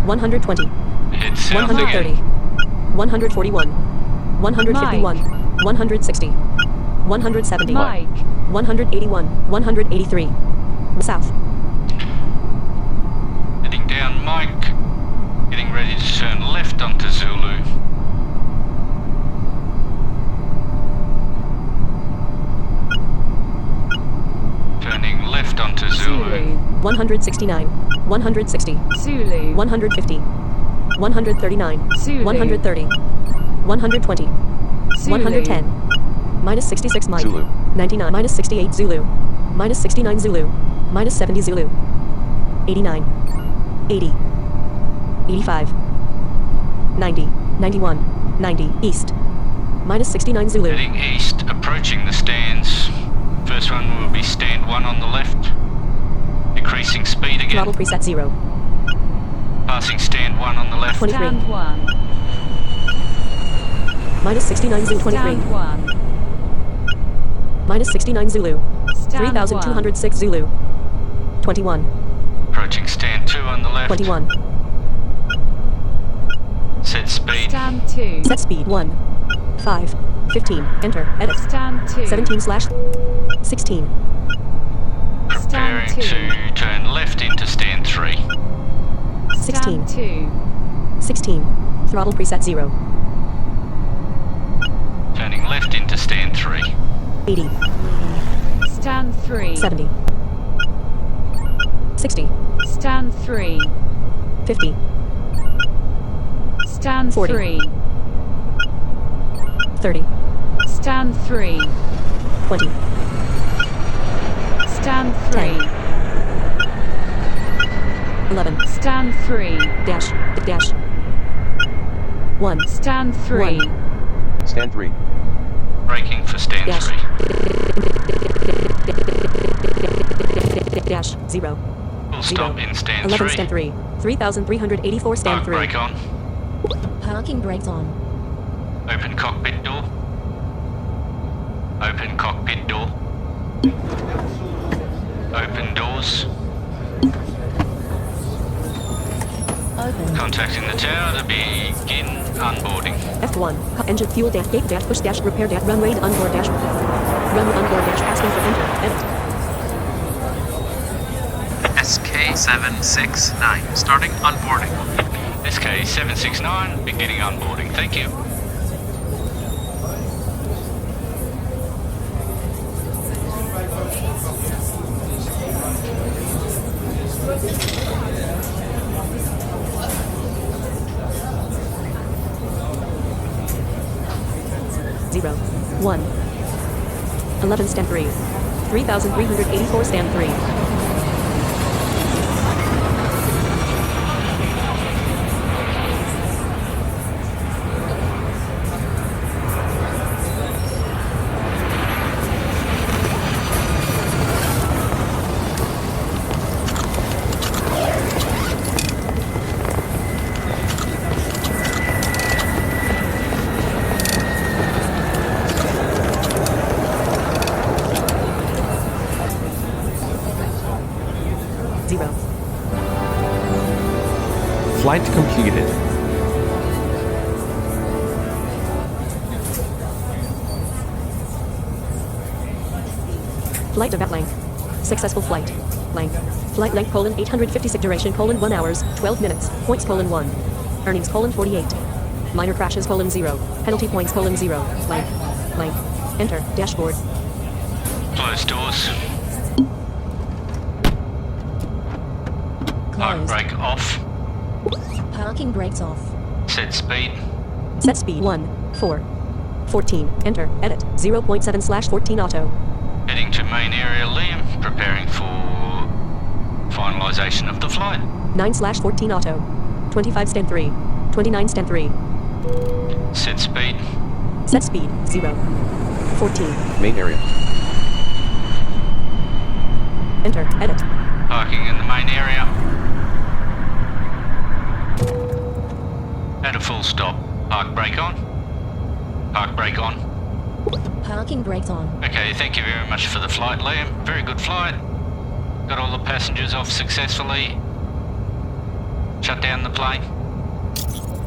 120. Head south 130. again. 141. 151. 160. 170. Mike. 181. 183. South. Heading down Mike. Getting ready to turn left onto Zulu. Turning left onto Zulu. Zulu. 169. 160. Zulu. 150. 139. Zulu. 130. 120. Zulu. 110. Minus 66 Mike. Zulu. 99. Minus 68 Zulu. Minus 69 Zulu. Minus 70 Zulu. 89. 80. 85. 90. 91. 90. East. Minus 69 Zulu. Heading east, approaching the stands. First one will be stand 1 on the left. Decreasing speed again. Throttle preset 0. Passing stand 1 on the left. 23. Stand 1. Minus 69 Zulu. 23. Stand 1. Minus 69 Zulu. Stand 3,206 Zulu. 21. Approaching stand 2 on the left. 21. Set speed. Stand 2. Set speed 1. 5. 15. Enter. Edit. Stand 2. 17 slash 16. Preparing Stand 2. to turn left into stand 3. 16. Stand 2. 16. Throttle preset 0. Turning left into stand 3. 80. Stand 3. 70. 60. Stand 3. 50. Stand 40. 3. 30. Stand 3. 20. Stand 3. 11. Stand 3. Dash. Dash. 1. Stand 3. 1. Stand 3. Braking for stand Dash. 3. Dash. 0. Full stop in stand 11 3. stand 3. 3,384 stand Park 3. brake on. Parking brakes on. Open cockpit door. Open cockpit door. Open doors. Open. Contacting the tower to begin unboarding. F1. Engine fuel dash gate dash push dash repair dash runway onboard dash. Run onboard dash asking for enter. Edit. SK769, starting unboarding. SK769 beginning unboarding. Thank you. Zero. 1. 11 stand 3. 3,384 stand 3. Flight completed. Flight event length. Successful flight. Length. Flight length : 856 duration : 1 hours, 12 minutes. Points : 1. Earnings : 48. Minor crashes : 0. Penalty points : 0. Length. Length. Enter. Dashboard. Close doors. Park Closed. brake off. Parking brakes off. Set speed. Set speed 1. 4. 14. Enter. Edit. 0.7/14 auto. Heading to main area Liam. Preparing for finalisation of the flight. 9/14 auto. 25 stand 3. 29 stand 3. Set speed. Set speed 0. 14. Main area. Enter. Edit. Parking in the main area. At a full stop. Park brake on. Park brake on. Parking brakes on. Okay, thank you very much for the flight, Liam. Very good flight. Got all the passengers off successfully. Shut down the plane.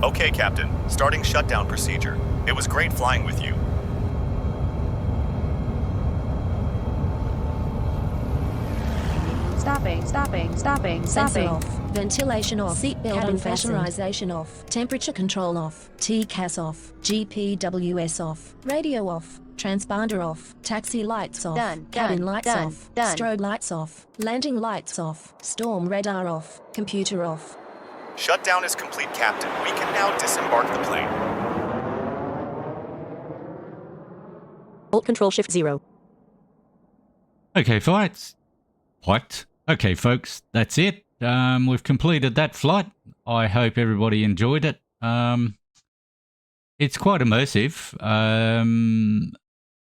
Okay, Captain. Starting shutdown procedure. It was great flying with you. Stopping. Sensor off. Ventilation off. Seatbelt Cabin unfastened. pressurization off. Temperature control off. TCAS off. GPWS off. Radio off. Transponder off. Taxi lights off. Cabin lights off. Strobe lights off. Landing lights off. Storm radar off. Computer off. Shutdown is complete, Captain. We can now disembark the plane. Alt Control Shift 0. Okay, flights. What? Okay, folks, that's it. We've completed that flight. I hope everybody enjoyed it. It's quite immersive.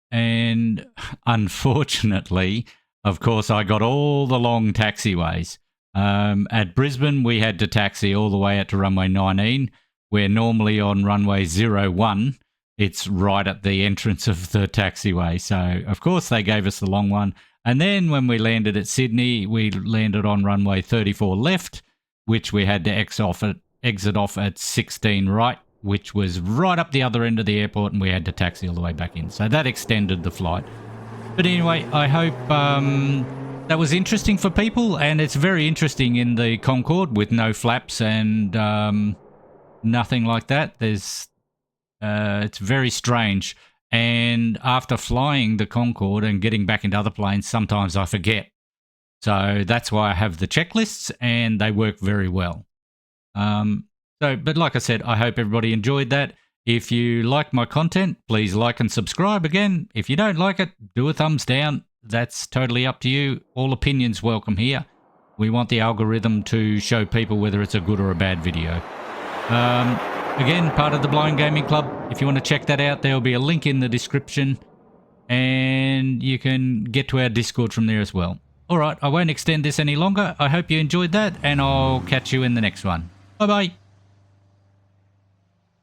And unfortunately, of course, I got all the long taxiways. At Brisbane, we had to taxi all the way out to runway 19, where normally on runway 01, it's right at the entrance of the taxiway. So, of course, they gave us the long one. And then when we landed at Sydney, we landed on runway 34 left, which we had to exit off at 16 right which was right up the other end of the airport, and we had to taxi all the way back in. So that extended the flight. But anyway, I hope that was interesting for people, and it's very interesting in the Concord with no flaps and nothing like that. It's very strange. And after flying the Concord and getting back into other planes, sometimes I forget. So that's why I have the checklists, and they work very well. But like I said, I hope everybody enjoyed that. If you like my content, please like and subscribe. Again, if you don't like it, do a thumbs down. That's totally up to you. All opinions welcome here. We want the algorithm to show people whether it's a good or a bad video. Again, part of the Blind Gaming Club. If you want to check that out, there'll be a link in the description, and you can get to our Discord from there as well. All right, I won't extend this any longer. I hope you enjoyed that, and I'll catch you in the next one. Bye-bye.